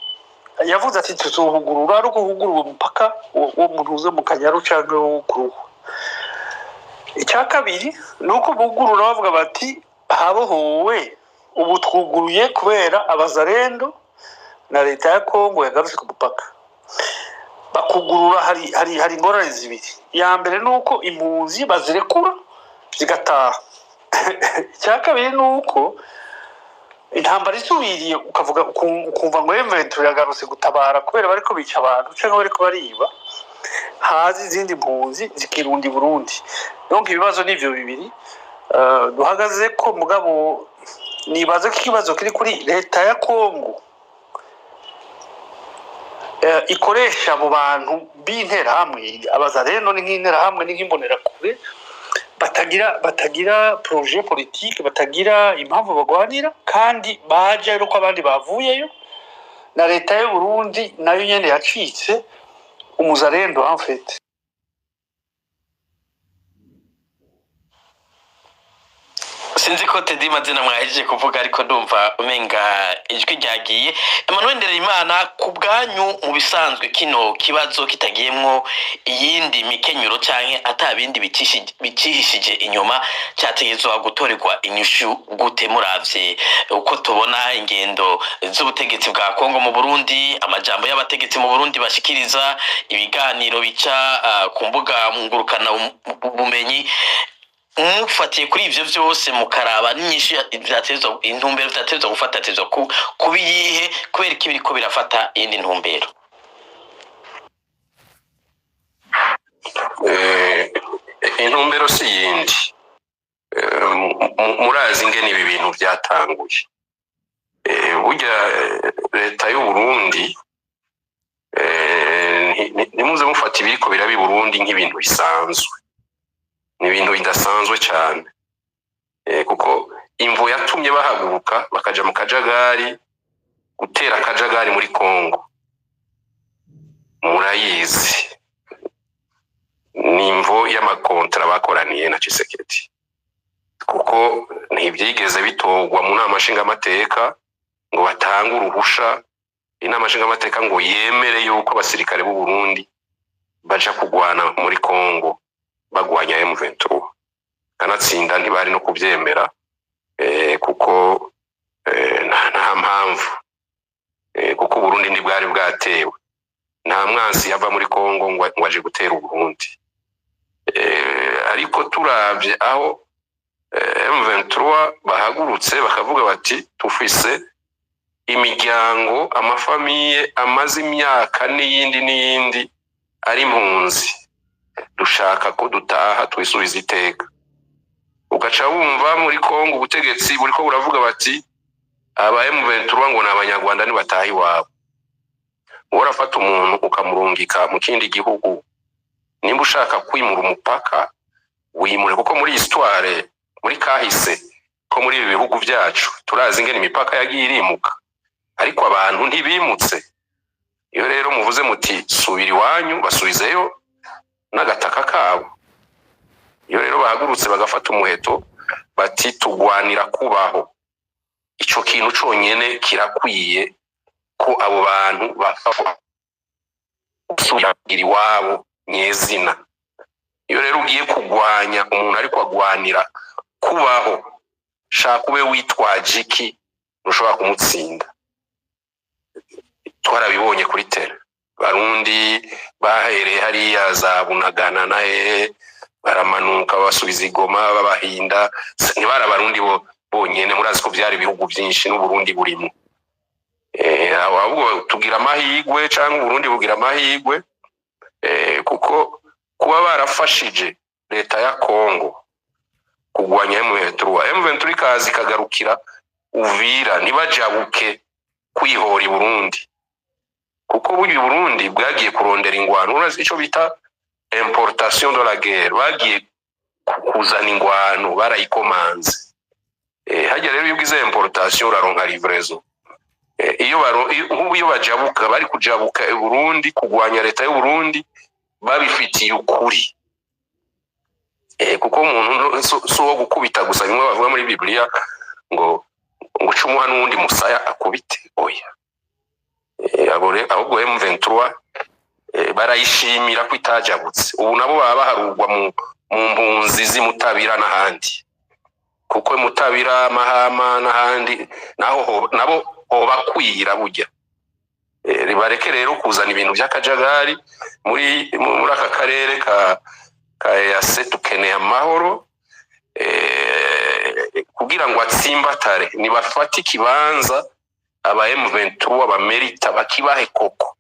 yavuze ati tuzuhugurura ari guhugurura umupaka wo muntu uze mu Kanyaru canke wo kuruhu. Icya kabiri nuko bugurura bavuga bati habohowe ubu twuguruye kubera abazarendo na leta ya Kongo yagarutse ku mupaka. Bakugurura hari ingorane zibiri. Ya mbere nuko impunzi bazirekura zigataha. Icya kabiri nuko intambara isubiriye ukavuga ukumva ngo M23 yagarutse gutabara kubera bariko bica abantu cyangwa bariko bariba, hazi izindi mpunzi zikirundi Burundi. Donc ibibazo nivyo bibiri duhagaze ko mugabo nibaza ko ikibazo kiri kuri leta ya Kongo ikoresha abo bantu b'intera hamwe, abazareno n'intera hamwe n'imbonera kure, batagira projet politique, batagira impamvu bagwanira, kandi baje ari ko abandi bavuyeyo, na leta y'u Burundi nayo nyene yacitse umuzarendo en fait. Sinzi ko Teddy Mazina mwahejeje kuvuga ariko ndumva umenga ijwi ryagiye. Emmanuel Ndereimana, ku bwanyu mu bisanzwe kino kibazo kitagiyemwo iyindi mikenyuro canke atabindi bicihishije inyuma cyategezwa gutorerwa inyishu gute muravye uko tubona ingendo z'ubutegetsi bwa Kongo mu Burundi, amajambo y'abategetsi mu Burundi bashikiriza, ibiganiro bica ku mbuga ngurukana bumenyi. Mufatiye kuri ivyo vyose mukaraba n'inyishu vyatezwa intumbero vyatezwa gufata tezwa kubiyihe kubera iki biriko birafata indi ntumbero? Intumbero si yindi. Murazi ingene ibi bintu byatanguye. Burya leta y'u Burundi nimuze mufata ibiriko birabi Burundi nk'ibintu bisanzwe. Ni ibintu bidasanzwe cyane, kuko imvo yatumye bahaguruka bakaja mu kajagari, gutera akajagari muri Kongo murayizi. Ni imvo y'amakontra bakoraniye na Tshisekedi, kuko ntibyigeze bitogwa mu nama nshingamateka ngo batange uruhusha inama nshingamateka ngo yemere yuko abasirikare b'u Burundi baja kugwana muri Kongo bagwanya M23. Kanatsinda ntibari no kubyemera kuko nta mpamvu, kuko Burundi ntibwari bwatewe, nta mwansi yava muri Kongo ngo aje gutera u Burundi. Ariko turavye aho M23 bahagurutse bakavuga bati tufise imiryango, amafamiye amaze imyaka n'iyindi ari impunzi, dushaka ko dutaha twisubiza iteka. Ugaca wumva muri Kongo ubutegetsi buriko buravuga bati aba M23 ngo n'abanyarwanda ni batahi wabo. Urafata umuntu ukamurungika mu kindi gihugu, nimba ushaka kwimura umupaka wimure, kuko muri histoire muri kahise ko muri ibi bihugu byacu turazi ingene imipaka yagiye irimuka, ariko abantu ntibimutse. Iyo rero muvuze muti subira iwanyu, basubizeyo n'agataka kabo. iyo rero bahagurutse bagafata umuheto bati tugwanira kubaho, ico kintu conyene kirakwiye ko abo bantu bapfa gusubira iwabo nyezina. Iyo rero ugiye kugwanya umuntu ariko agwanira kubaho, shaka ube witwaje iki, ntushobora kumutsinda. Twarabibonye kuri tele, Barundi bahereye hariya za Bunagana na baramanuka basubiza igoma babahinda, ntibara Barundi bonyene, murazi ko byari ibihugu byinshi n'Uburundi burimo. Ahubwo tugira amahigwe cyangwa Uburundi bugira amahigwe kuko kuba barafashije leta ya Kongo kugwanya M23 kazi kagarukira Uvira, ntibajabuke kwihora i Burundi, kuko buryo Burundi bwagiye kurondera ingwano. Urazi ico bita importation de la guerre, bagiye kuzana ingwano barayikomanze. Hajya rero yugize importation uraronka livraison. Iyo bajabuka bari kujabuka i Burundi kugwanya leta y'u Burundi babifitiye ukuri, kuko umuntu so wo gukubita gusa, bimwe bavuga muri Biblia ngo cumuha n'undi musaya akubite, oya. Ahubwo M23 barayishimira ko itajabutse. Ubu nabo baba baharugwa mu mpunzi z'imutabira n'ahandi, kuko mutabira Mahama n'ahandi naho nabo bakwira burya. Bareke rero kuzana ibintu by'akajagari muri aka karere ka yase. Tukeneye amahoro kugira ngo atsimbatare, nibafata ikibanza aba M23 bamerita bakibahe koko,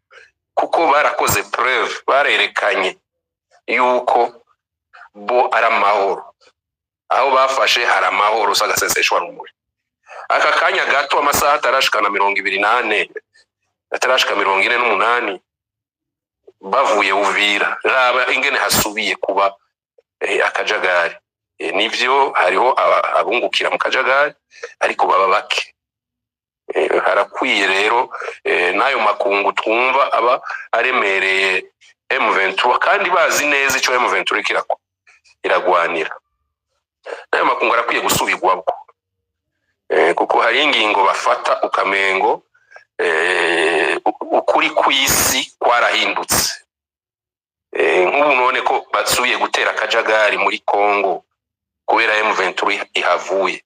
kuko barakoze preuve, barerekanye yuko bo ari amahoro. Aho bafashe hari amahoro sagaseseshwa rumuri. Aka kanya gato amasaha atarashikana 28 atarashika 48 bavuye Uvira, raba ingene hasubiye kuba akajagari. Nivyo hariho abungukira mu kajagari ariko baba bake. Harakwiye rero nayo makungu twumva aba aremereye M23 kandi bazi neza ico M23 iragwanira. Nayo makungu arakwiye gusubirwabo, kuko hari ingingo bafata ukamengo ukuri kw'isi kwarahindutse. Nk'ubu none ko basubiye gutera akajagari muri Kongo kubera M23 ihavuye,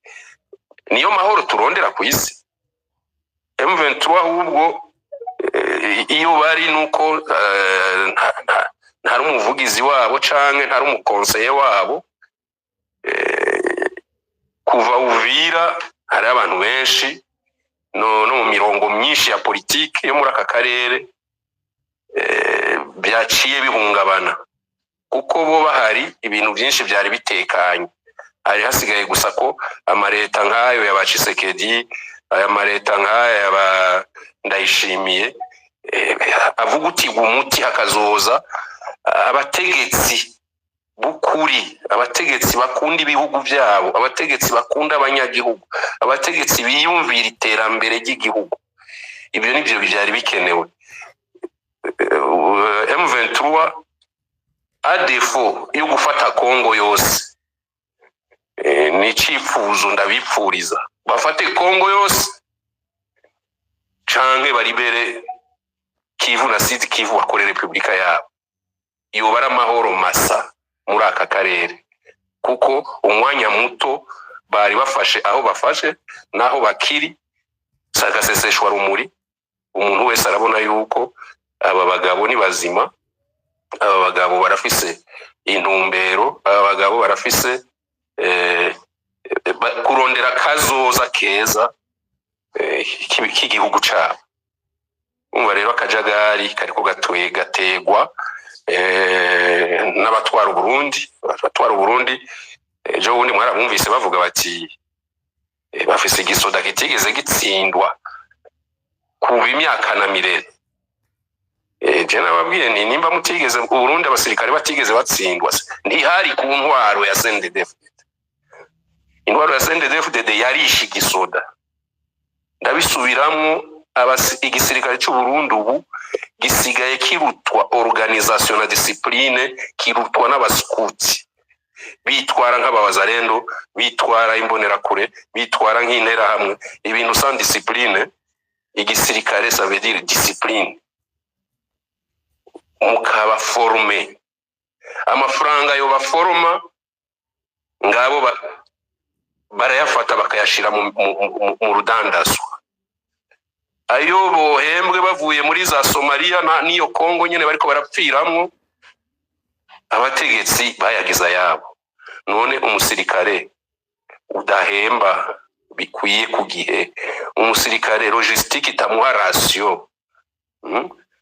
niyo mahoro turondera ku isi. M23 ahubwo iyo bari nuko ntari umuvugizi wabo canke ntari umukonseye wabo. Kuva Uvira hari abantu benshi no mu mirongo myinshi ya politiki yo muri aka karere byaciye bihungabana, kuko bo bahari ibintu byinshi byari bitekanye. Hari hasigaye gusa ko amareta nk'ayo ya Tshisekedi, aya mareta nk'aya ya Ndayishimiye avuga uti umuti hakazoza abategetsi bukuri, abategetsi bakunda ibihugu byabo, abategetsi bakunda abanyagihugu, abategetsi biyumvira iterambere ry'igihugu. Ibyo nibyo byari bikenewe. M23 a defo yo gufata Kongo yose, ni cifuzo ndabipfuriza bafate Kongo yose canke baribere Kivu na Sud Kivu bakore republika yabo, yobara amahoro masa muri aka karere, kuko umwanya muto bari bafashe aho bafashe naho bakiri sagaseseshwa rumuri. Umuntu wese arabona yuko aba bagabo ni bazima, aba bagabo barafise intumbero, aba bagabo barafise kurondera kazoza keza k'igihugu cyabo. Umva rero akajagari kariko gategwa n'abatwara Uburundi. Ejo bundi mwarabumvise bavuga bati bafise igisoda kitigeze gitsindwa kuba imyaka na mirere. Je nababwiye ni nimba mutigeze Uburundi abasirikare batigeze batsindwa, ntihari ku ntwaro ya CNDD-FDD. Intwaro ya CNDD-FDD yarishe igisoda. Ndabisubiramwo, igisirikare cy'u Burundi ubu gisigaye kirutwa organisation na discipline, kirutwa n'abaskuti. bitwara nk'abawazarendo, bitwara imbonerakure, bitwara nk'intera hamwe, ibintu sans discipline. Igisirikare ça veut dire discipline. Mukaba forme, amafaranga yo baforoma ngabo barayafata bakayashira mu rudandaswa. Ayo bohembwe bavuye muri za Somalia niyo Kongo nyene bariko barapfiramwo, abategetsi bayagiza yabo. None umusirikare udahemba bikwiye ku gihe, umusirikare logistique itamuha ratio,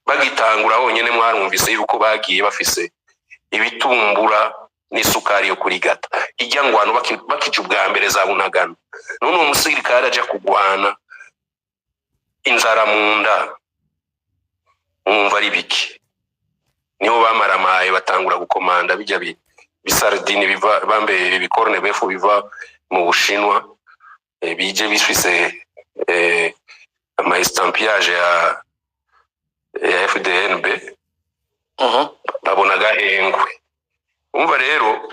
bagitangura honyene mwarumvise yuko bagiye bafise ibitumbura n'isukari yo kurigata, ijya ngwano bakije ubwa mbere za Bunagana. None umusirikare aje kugwana inzara munda, umva ari biki, niho bamaramaye batangura gukomanda bijya bisardine biva bambe bikorne befu biva mu Bushinwa, bije bifise ama estampillage ya FDNB, babona gahengwe. Umva rero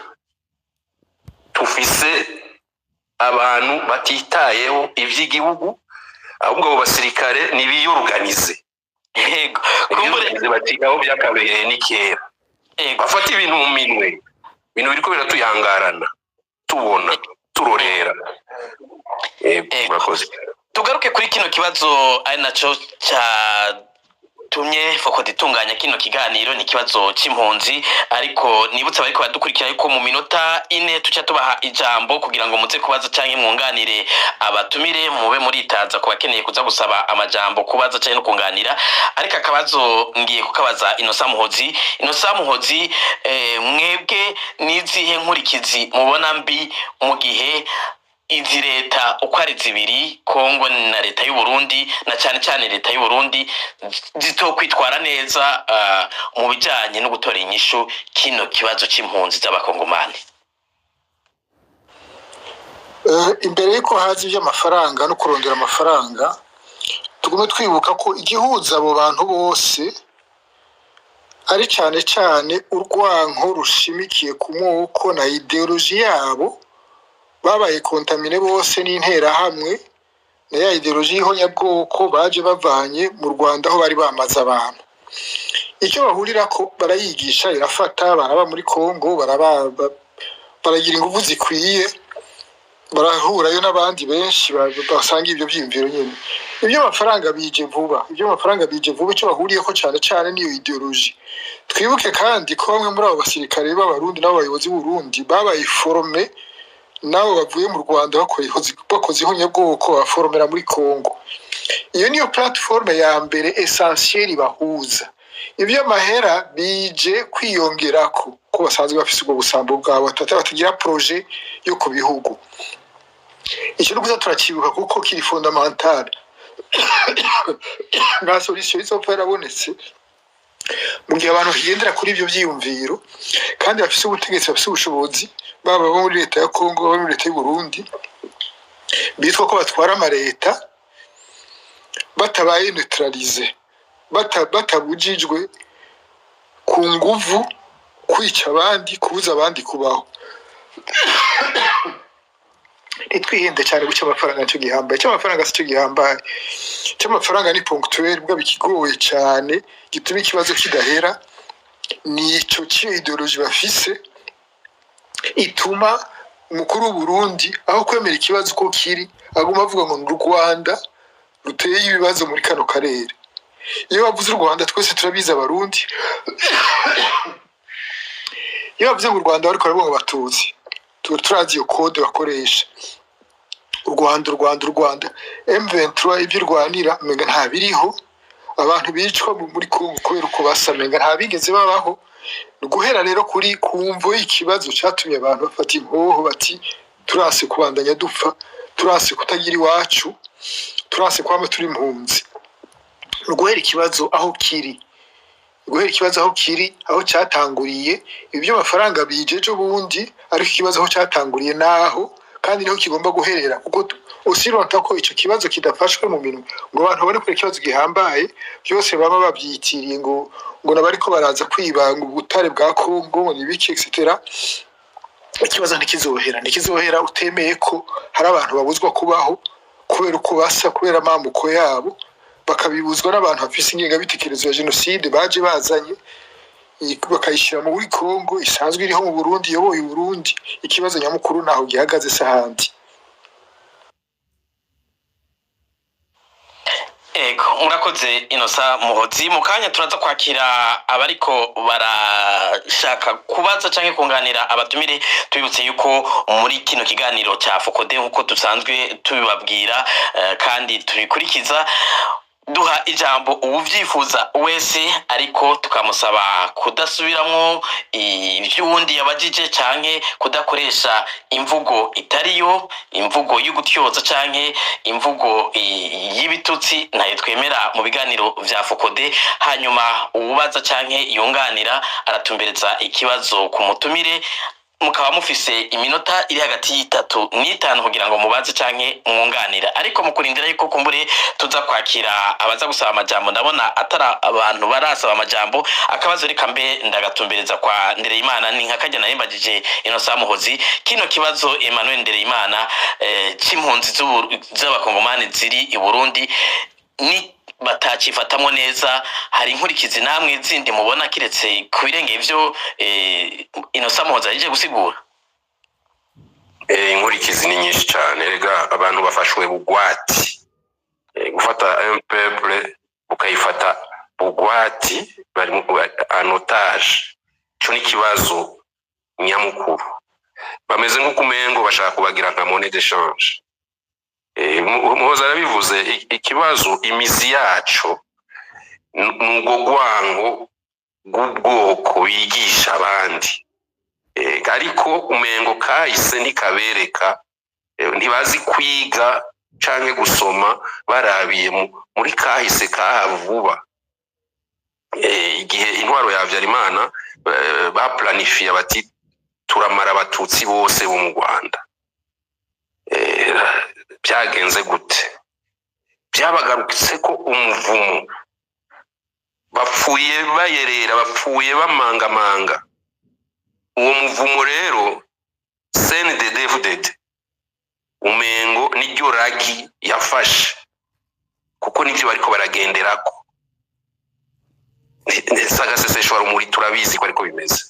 tufise abantu batitayeho ivy'igihugu, ahubwo abo basirikare nibiyorganize. Yego, kumbure bati aho byakabereye ni kera. Bafata ibintu mu minwe, ibintu biriko biratuyangarana, tubona turorera. Murakoze. Tugaruke kuri kino kibazo ari naco tumye Fokode itunganya kino kiganiro, ni kibazo c'impunzi, ariko nibutsa bariko badukurikira yuko mu minota 4 tuca tubaha ijambo kugira ngo muze kubaza canke mwunganire abatumire, mube muritaza ku bakeneye kuza gusaba amajambo kubaza canke no kunganira. Ariko akabazo ngiye kukabaza Innocent Muhozi, mwebwe nizihe nkurikizi mubona mbi mu gihe izi leta uko ari zibiri, Kongo na leta y'u Burundi, na cyane leta y'u Burundi zitokwitwara neza mu bijanye no gutora inyishu kino kibazo c'impunzi z'abakongomani? Imbere yuko hazi iby'amafaranga no kurondera amafaranga, tugume twibuka ko igihuza abo bantu bose ari cyane urwanko rushimikiye ku moko na ideoloji yabo, babaye kontamine bose n'intera hamwe na ya ideoloji y'ihonyabwoko baje bavanye mu Rwanda aho bari bamaze abantu. Icyo bahurira ko barayigisha irafata, baraba muri Kongo baragira ingufu zikwiye, barahurayo n'abandi benshi basanga ibyo byiyumviro nyine. Ibyo amafaranga bije vuba, icyo bahuriye ko cyane niyo ideoloji. Twibuke kandi ko bamwe muri abo basirikare b'abarundi n'abayobozi b'u Burundi babaye forme nabo bavuye mu Rwanda bakoze ihonyabwoko baforomera muri Kongo. Iyo niyo platforme ya mbere essentiel bahuza. Ibyo amahera bije kwiyongerako ko basanzwe bafise ubwo busambo bwabo, batagira projet yo ku bihugu. Icyo nukuza turakibuka kuko kiri fondamental. Nta solution izopfa yarabonetse mu gihe abantu bagendera kuri ibyo byiyumviro kandi bafise ubutegetsi, bafise ubushobozi, baba bo muri leta ya Kongo, baba muri leta y'u Burundi, bitwa ko batwara amareta batabaye neutralize, batabujijwe ku nguvu kwica abandi, kubuza abandi kubaho. Nitwihende cyane guca amafaranga cyo gihambaye. Cy'amafaranga si cyo gihambaye. Cy'amafaranga ni ponctuel, bwa bikigoye cyane, gituma ikibazo kidahera. Nico cy'ideoloji bafise ituma umukuru w'u Burundi aho kwemera ikibazo uko kiri aguma avuga ngo n'u Rwanda ruteye ibibazo muri kano karere. Iyo bavuze u Rwanda twese turabiza abarundi. Iyo bavuze mu Rwanda bariko baravuga Abatutsi, turazi iyo code bakoresha. U Rwanda M23 ibyo rwanira menga nta biriho, abantu bicwa muri Kongo kubera uko basamenga nta bigeze babaho. Guhera rero kuri kumvo ikibazo cyatumye abantu bafata inkoho bati turase kubandanya dupfa, turase kutagira iwacu, turase kwama turi impunzi. Guhera ikibazo aho kiri, aho cyatanguriye, ibyo amafaranga bijeje bundi, ariko ikibazo aho cyatanguriye naho kandi niho kigomba guherera, kuko usirota ko icyo kibazo kidafashwe mu minwe ngo abantu bari kure ikibazo gihambaye byose baba babyitiriye ngo nabariko baraza kwibanga ubutare bwa Kongo n'ibiki etc. ikibazo ntikizohera utemeye ko hari abantu babuzwa kubaho kubera uko basa, kubera amamuko yabo, bakabibuzwa n'abantu bafise ingengabitekerezo ya jenoside baje bazanye bakayishyira muri Kongo isanzwe iriho mu Burundi, yoboye Burundi. Ikibazo nyamukuru naho gihagaze sahandi. Ego, murakoze Inosa Muhozi. Mu kanya turaza kwakira abariko barashaka kubaza canke kunganira abatumire. Tubibutse yuko muri kino kiganiro cya Fokode nkuko dusanzwe tubibabwira kandi turikurikiza, duha ijambo uwuvyifuza wese, ariko tukamusaba kudasubiramwo ivy'uwundi yabajije canke kudakoresha imvugo itariyo, imvugo y'ugutyoza canke imvugo y'ibitutsi nayo twemera mu biganiro vya Fokode. Hanyuma uwubaza canke yunganira aratumbereza ikibazo ku mutumire, mukaba mufise iminota iri hagati y'itatu n'itanu kugira ngo mubaze canke mwunganira. Ariko mukurindira yuko kumbure tuza kwakira abaza gusaba amajambo, ndabona atara abantu barasaba amajambo. Akabazo reka mbe ndagatumbereza kwa Ndereyimana, ni nkakajya narimbajije Inosa Muhozi. Kino kibazo Emmanuel Ndereyimana c'impunzi z'abakongomani ziri i Burundi ni batacifatamwo neza, hari inkurikizi namwe zindi mubona kiretse kubirenge ivyo Inosa Muhozi aje gusigura? Inkurikizi ni nyinshi cyane. Rega abantu bafashwe bugwati, gufata un peuple ukayifata bugwati, bari mu anotage. Cyo ni kibazo nyamukuru, bameze nk'ukumengo bashaka kubagira nka monnaie d'échange. Muhoza arabivuze, ikibazo imizi yacu nugo gwango gubwoko bigisha abandi, ariko umengo kahise nikabereka, ntibazi kwiga canke gusoma barabiye muri kahise kavuba. Igihe intwaro ya Habyarimana baplanifiye bati turamara abatutsi bose bo mu Rwanda, byagenze gute? Byabagarutse ko umuvumo, bapfuye bayerera, bapfuye bamangamanga. Uwo muvumo rero CNDD-FDD umengo niryo ragi yafashe, kuko nivyo bariko baragenderako. Sagaseseshwa rumuri turabizi ko ariko bimeze.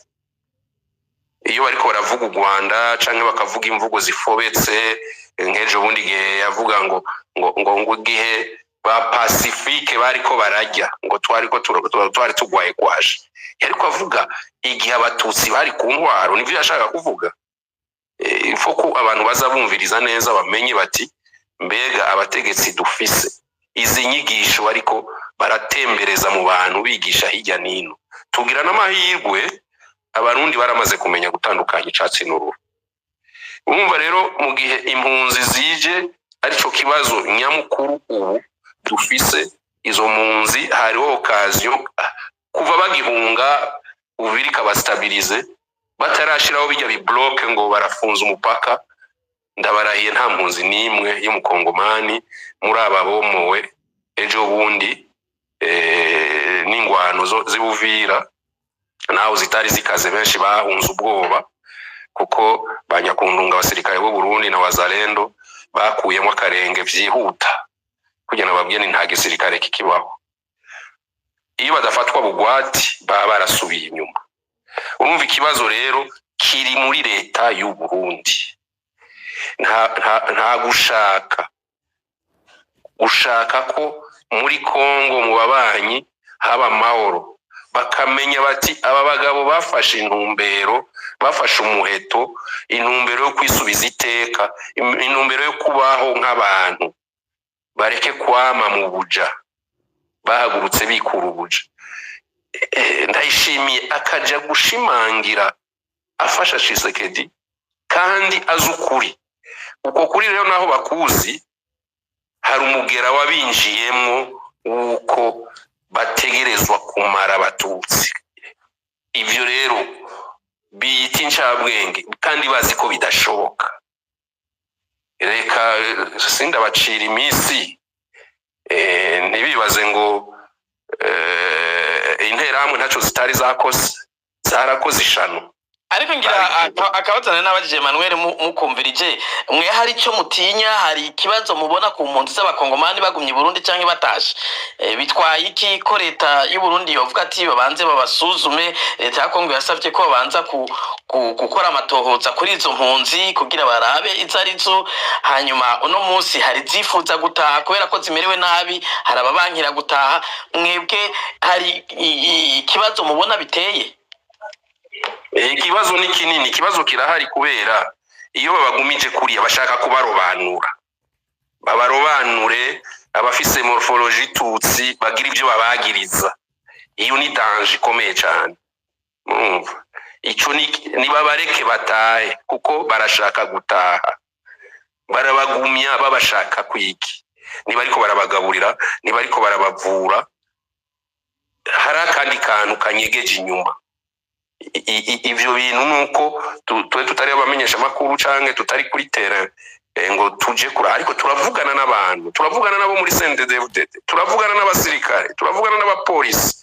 Iyo bariko baravuga u Rwanda canke bakavuga imvugo zifobetse, nkejo bundi gihe yavuga ngo gihe ba Pacifique bariko barajya, ngo twari tugwaye kwaje. Yariko avuga igihe abatutsi bari ku ntwaro, nivyo yashaka kuvuga. Ifoko abantu bazabumviriza neza bamenye bati mbega abategetsi dufise izi nyigisho ariko baratembereza mu bantu bigisha hirya nino. Tugira n'amahirwe abarundi baramaze kumenya gutandukanya icatsi n'ururo. Urumva rero mu gihe impunzi zije arico kibazo nyamukuru ubu dufise, izo mpunzi hariho occasion kuva bagihunga ubirika bastabilize, batarashiraho bijya bi block ngo barafunza umupaka. Ndabarahiye nta mpunzi nimwe y'umukongomani muri aba bomowe ejo bundi n'ingwano zibuvira naho zitari zikaze, benshi bahunze ubwoba kuko banyakundunga abasirikare b'u Burundi na wazalendo bakuyemo akarenge vyihuta kugira babwiye nta gisirikare kikibaho. Iyo badafatwa bugwati baba barasubiye inyuma. Urumva ikibazo rero kiri muri leta y'u Burundi. Nta gushaka ko muri Kongo mu babanyi haba amahoro, bakamenya bati aba bagabo bafashe intumbero, bafashe umuheto, intumbero yo kwisubiza iteka, intumbero yo kubaho nk'abantu, bareke kwama mu buja, bahagurutse bikura ubuja. Ndayishimiye akaja gushimangira afasha Tshisekedi kandi azukuri. Uko kuri rero naho bakuzi hari umugera wabinjiyemwo uko bategerezwa kumara abatutsi. Ivyo rero biyita incabwenge kandi bazi ko bidashoboka. Reka sindabacira imisi, ntibibaze ngo interahamwe ntaco zitari zakoze, zarakoze ishano. ariko ngira akabazana n'abajije Emmanuel mukumvirije mwe hari cyo mutinya hari ikibazo mubona ku mpunzi z'abakongomani bagumye Burundi canke batashe bitwaye iki ko leta y'u Burundi yovuga ati babanze babasuzume leta ya Kongo yasavye ko babanza gukora amatohoza kuri izo mpunzi kugira barabe izarizo hanyuma uno munsi hari zifuza gutaha kubera ko zimerewe nabi hari ababankira gutaha mwebwe hari ikibazo mubona biteye ikibazo ni kinini ikibazo kirahari kubera iyo babagumije kuriya bashaka kubarobanura babarobanure abafise morphologie tutsi bagira ibyo babagiriza iyo ni danger ikomeye cyane ico ni babareke batahe kuko barashaka gutaha barabagumya babashaka kwiki niba ariko barabagaburira niba ariko barabavura hari akandi kantu kanyegeje inyuma ivyo bintu nuko twe tutari abamenyesha makuru canke tutari kuri terrain ngo tuje kura ariko turavugana n'abantu turavugana nabo muri CNDD-FDD turavugana n'abasirikare turavugana n'abapolisi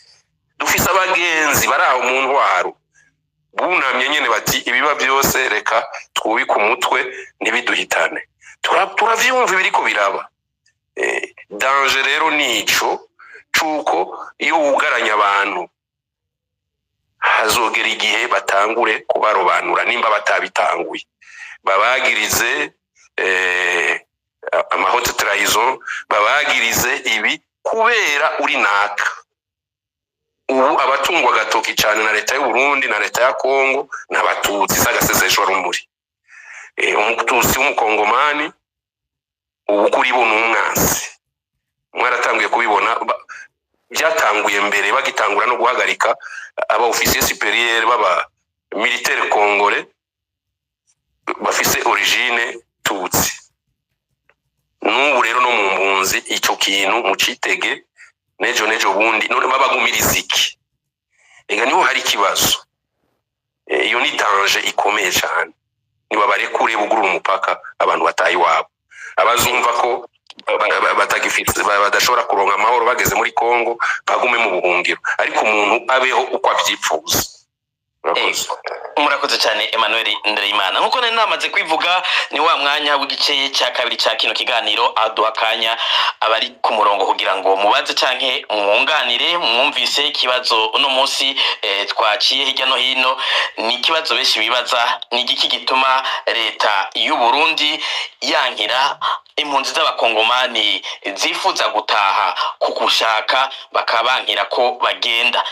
dufise abagenzi baraho mu ntwaro bunamye nyene bati ibiba byose reka twubike umutwe ntibiduhitane turavyumva biriko biraba danger rero nico cuko iyo wugaranya abantu hazogera igihe batangure kubarobanura nimba batabitanguye babagirize amahote trahison babagirize ibi kubera uri naka ubu abatungwa gatoki cyane na leta y'u Burundi na leta ya Kongo n'abatutsi sagasezeshwa rumuri umututsi w'umukongomani ubu kuri bo n'umwansi mwaratanguye kubibona byatanguye mbere bagitangura no guhagarika aba officier supérieur baba militaire congolais bafise origine tutsi n'ubu rero no mu mpunzi icyo kintu mucitege nejo bundi none babagumiriza iki ega niho hari kibazo iyo ni danger ikomeye cyane niba barekure bugurura umupaka abantu batayi wabo abazumva ko batagifite badashobora kuronka amahoro bageze muri Kongo bagume mu buhungiro ariko umuntu abeho uko avyipfuza murakoze cyane Emmanuel Ndereyimana nkuko nari namaze kwivuga ni wa mwanya w'igice cya kabiri cya kino kiganiro aduhakanya abari ku murongo kugira ngo mubaze canke mwunganire mwumvise ikibazo uno munsi twaciye hirya no hino ni ikibazo benshi bibaza ni igiki gituma leta y'u Burundi yankira impunzi z'abakongomani zifuza gutaha kugushaka bakabankira ko bagenda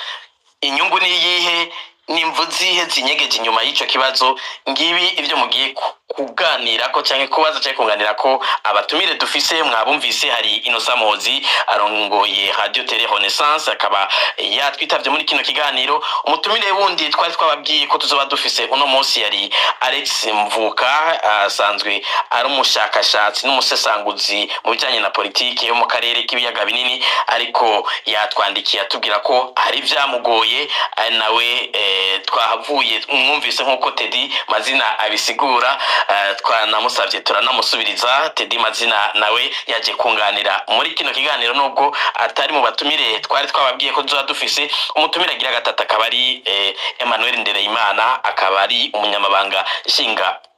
inyungu ni yihe nimvu zihe zinyegeje inyuma y'ico kibazo ngibi ibyo mugiye kuganira ko cyangwa kubaza cyangwa kunganira ko abatumire dufise mwabumvise hari Innocent Muhozi arongoye Radio Télé Renaissance akaba yatwitavye muri kino kiganiro umutumire wundi twari twababwiye ko tuzoba dufise uno munsi yari Alex Mvuka asanzwe ari umushakashatsi n'umusesanguzi mu bijanye na politiki yo mu karere k'ibiyaga binini ariko yatwandikiye atubwira ko hari vyamugoye nawe twahavuye mwumvise nkuko Teddy Mazina abisigura twanamusavye turanamusubiriza Teddy Mazina nawe yaje kunganira muri kino kiganiro nubwo atari mu batumire twari twababwiye ko tuzoba dufise umutumire agira gatata akabari Emmanuel Ndereyimana akabari umunyamabanga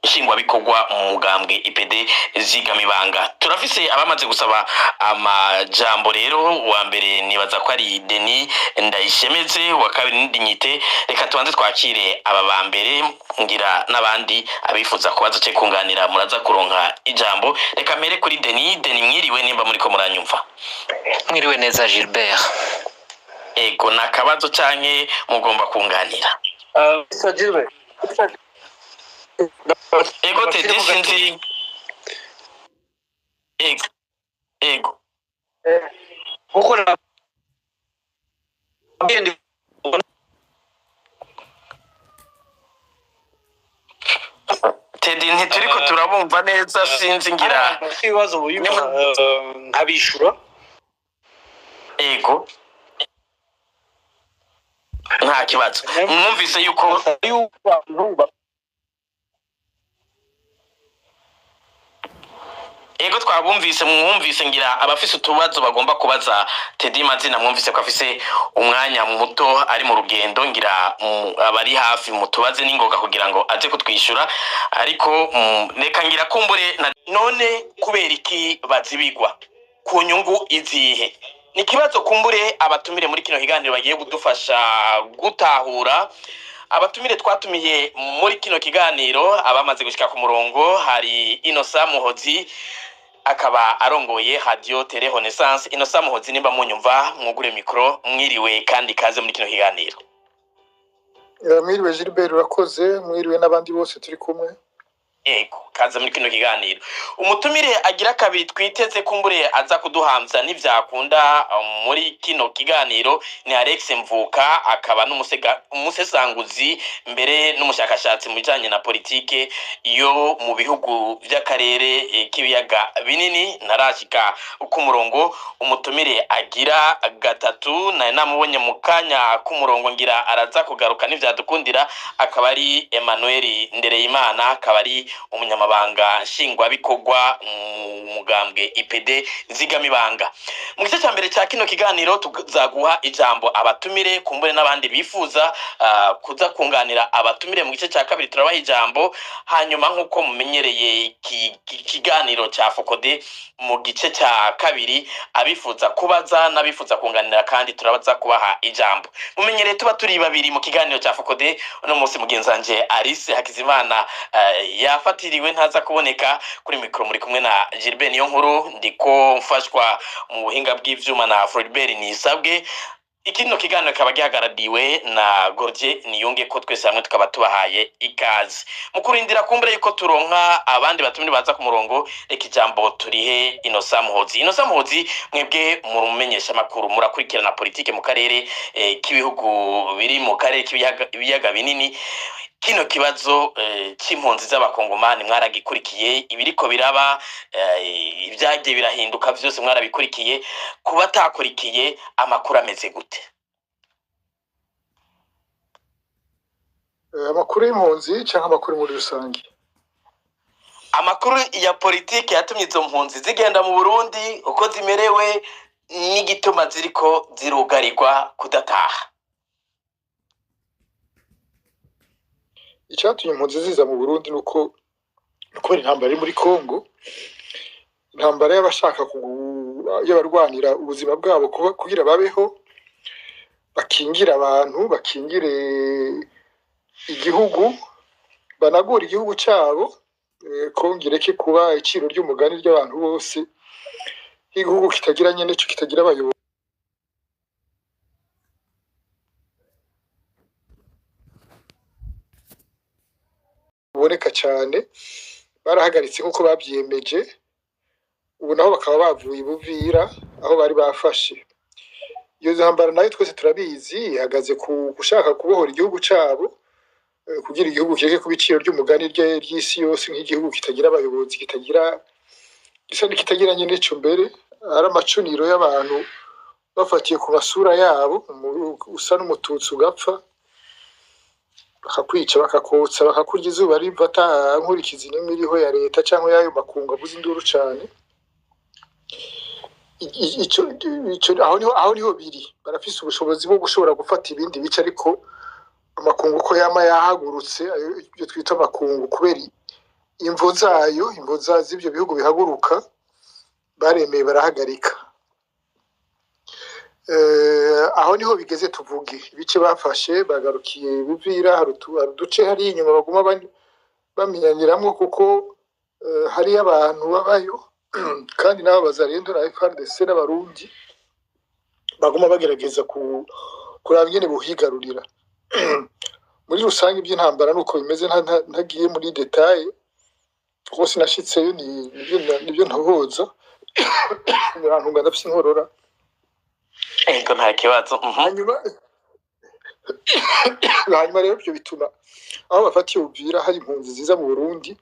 shingwa bikorwa mu mugambwe IPD zigamibanga turafise abamaze gusaba amajambo rero wa mbere nibaza ko ari Denis Ndayishemeze wa kabiri n'Dignité reka tubanze twakire aba bambere ngira nabandi abifuza kubaza cyo kunganira muraza kuronka ijambo reka mere kuri Denis mwiriwe nimba muri ko muranyumva mwiriwe neza Gilbert ego nakabazo canke mugomba kunganira Gilbert ego Teddy sinzi ego ukora Teddy ntituriko turabumva neza sinzi ngira ibibazo nkabishura ego nta kibazo mwumvise yuko ego twabumvise mwumvise ngira abafise utubazo bagomba kubaza Teddy Mazina mwumvise ko afise umwanya muto ari mu rugendo ngira abari hafi mutubaze n'ingoga kugira ngo aze kutwishura ariko reka ngira kumbure none kubera iki bazibigwa ku nyungu izihe ni kibazo kumbure abatumire muri kino kiganiro bagiye kudufasha gutahura. Abatumire twatumiye muri kino kiganiro abamaze gushika ku murongo hari Innocent Muhozi akaba arongoye Radio Tele Renaissance. Innocent Muhozi nimba munyumva mwugure mikro mwiriwe kandi kaze muri kino kiganiro. Mwiriwe Gilbert urakoze, mwiriwe n'abandi bose turi kumwe. Ego kaza muri kino kiganiro umutumire agira kabiri twiteze kumbure aza kuduhamza n'ivyakunda muri kino kiganiro ni Alex Mvuka akaba n'umusesanguzi mbere n'umushakashatsi mu bijanye na politike yo mu bihugu vy'akarere k'ibiyaga binini. Narashika ku murongo umutumire agira gatatu na namubonye mu kanya ku murongo ngira araza kugaruka n'ivyadukundira akaba ari Emmanuel Ndereyimana akaba ari umunyamabanga nshingwabikorwa umugambwe IPD Zigamibanga. Mu gice cya mbere cya kino kiganiro tuzaguha ijambo abatumire kumbure n'abandi bifuza kuza kunganira abatumire. Mu gice cya kabiri turabaha ijambo hanyuma nk'uko mumenyereye kiganiro cya Fokode mu gice cya kabiri abifuza kubaza n'abifuza kunganira kandi turabaza kubaha ijambo. Mumenyereye tuba turi babiri mu kiganiro cya Fokode uno munsi mugenzanje Alice Hakizimana yafatiriwe ntaza kuboneka kuri mikro muri kumwe na Gilbert Niyonkuru ndiko mfashwa mu buhinga bw'ivyuma na Floribert Nisabwe. Ikino kiganiro kaba gihagaradiwe na Gordier Niyonge ko twese hamwe tukaba tubahaye ikaze. Mukurindira kumbere yuko turonka abandi batumire baza ku murongo reka ijambo turihe Innocent Muhozi. Innocent Muhozi mwebwe murumenyesha makuru murakurikirana politike mu karere k'ibihugu biri mu karere k'ibiyaga binini. Kino kibazo c'impunzi z'abakongomani mwaragikurikiye ibiriko biraba ibyagiye birahinduka vyose mwarabikurikiye kuba takurikiye amakuru ameze gute? Amakuru y'impunzi cyangwa amakuru muri rusange? Amakuru ya politike yatumye izo mpunzi zigenda mu Burundi uko zimerewe n'igituma ziriko zirugarirwa kudataha. Icyatumye impunzi ziza mu Burundi nuko intambara iri muri Kongo, intambara y'abashaka y'abarwanira ubuzima bwabo kugira babeho, bakingira abantu, bakingire igihugu, banagura igihugu cyabo, kongireke kuba iciro ry'umugani ry'abantu bose, igihugu kitagira nyene cyo kitagira abayobozi boneka cyane. Barahagaritse nkuko babyiyemeje, ubu naho bakaba bavuye Buvira aho bari bafashe. Iyo ntambara nayo twese turabizi ihagaze ku gushaka kubohora igihugu cyabo, kugira igihugu kireke kuba iciro ry'umugani ry'isi yose nk'igihugu kitagira abayobozi, kitagira nyine cyo mbere ari amacuniro y'abantu bafatiye ku masura yabo, usa n'umututsi ugapfa bakakwica bakakotsa bakakurya izuba riva nkurikizi n'imiriho ya leta cyangwa yayo makunga avuze induru cyane. Aho niho biri, barafise ubushobozi bwo gushobora gufata ibindi bice, ariko amakungu ko yama yahagurutse ibyo twita amakungu kubera imvo z'ibyo bihugu bihaguruka baremeye barahagarika. Aho niho bigeze tuvuge ibice bafashe bagarukiye Buvira, hari uduce hari inyuma baguma bamenyanyiramwo kuko hari abantu babayo kandi nabo bazarendo na FARDC n'abarundi baguma bagerageza kuraba ingene buhigarurira. Muri rusange by'intambara nuko bimeze, ntagiye muri detail kuko sinashitseyo, nibyo ntahoza abantu ndafise inkorora. Ego nta kibazo. Hanyuma rero byo bituma aho bafatiye Uvira hari impunzi ziza mu Burundi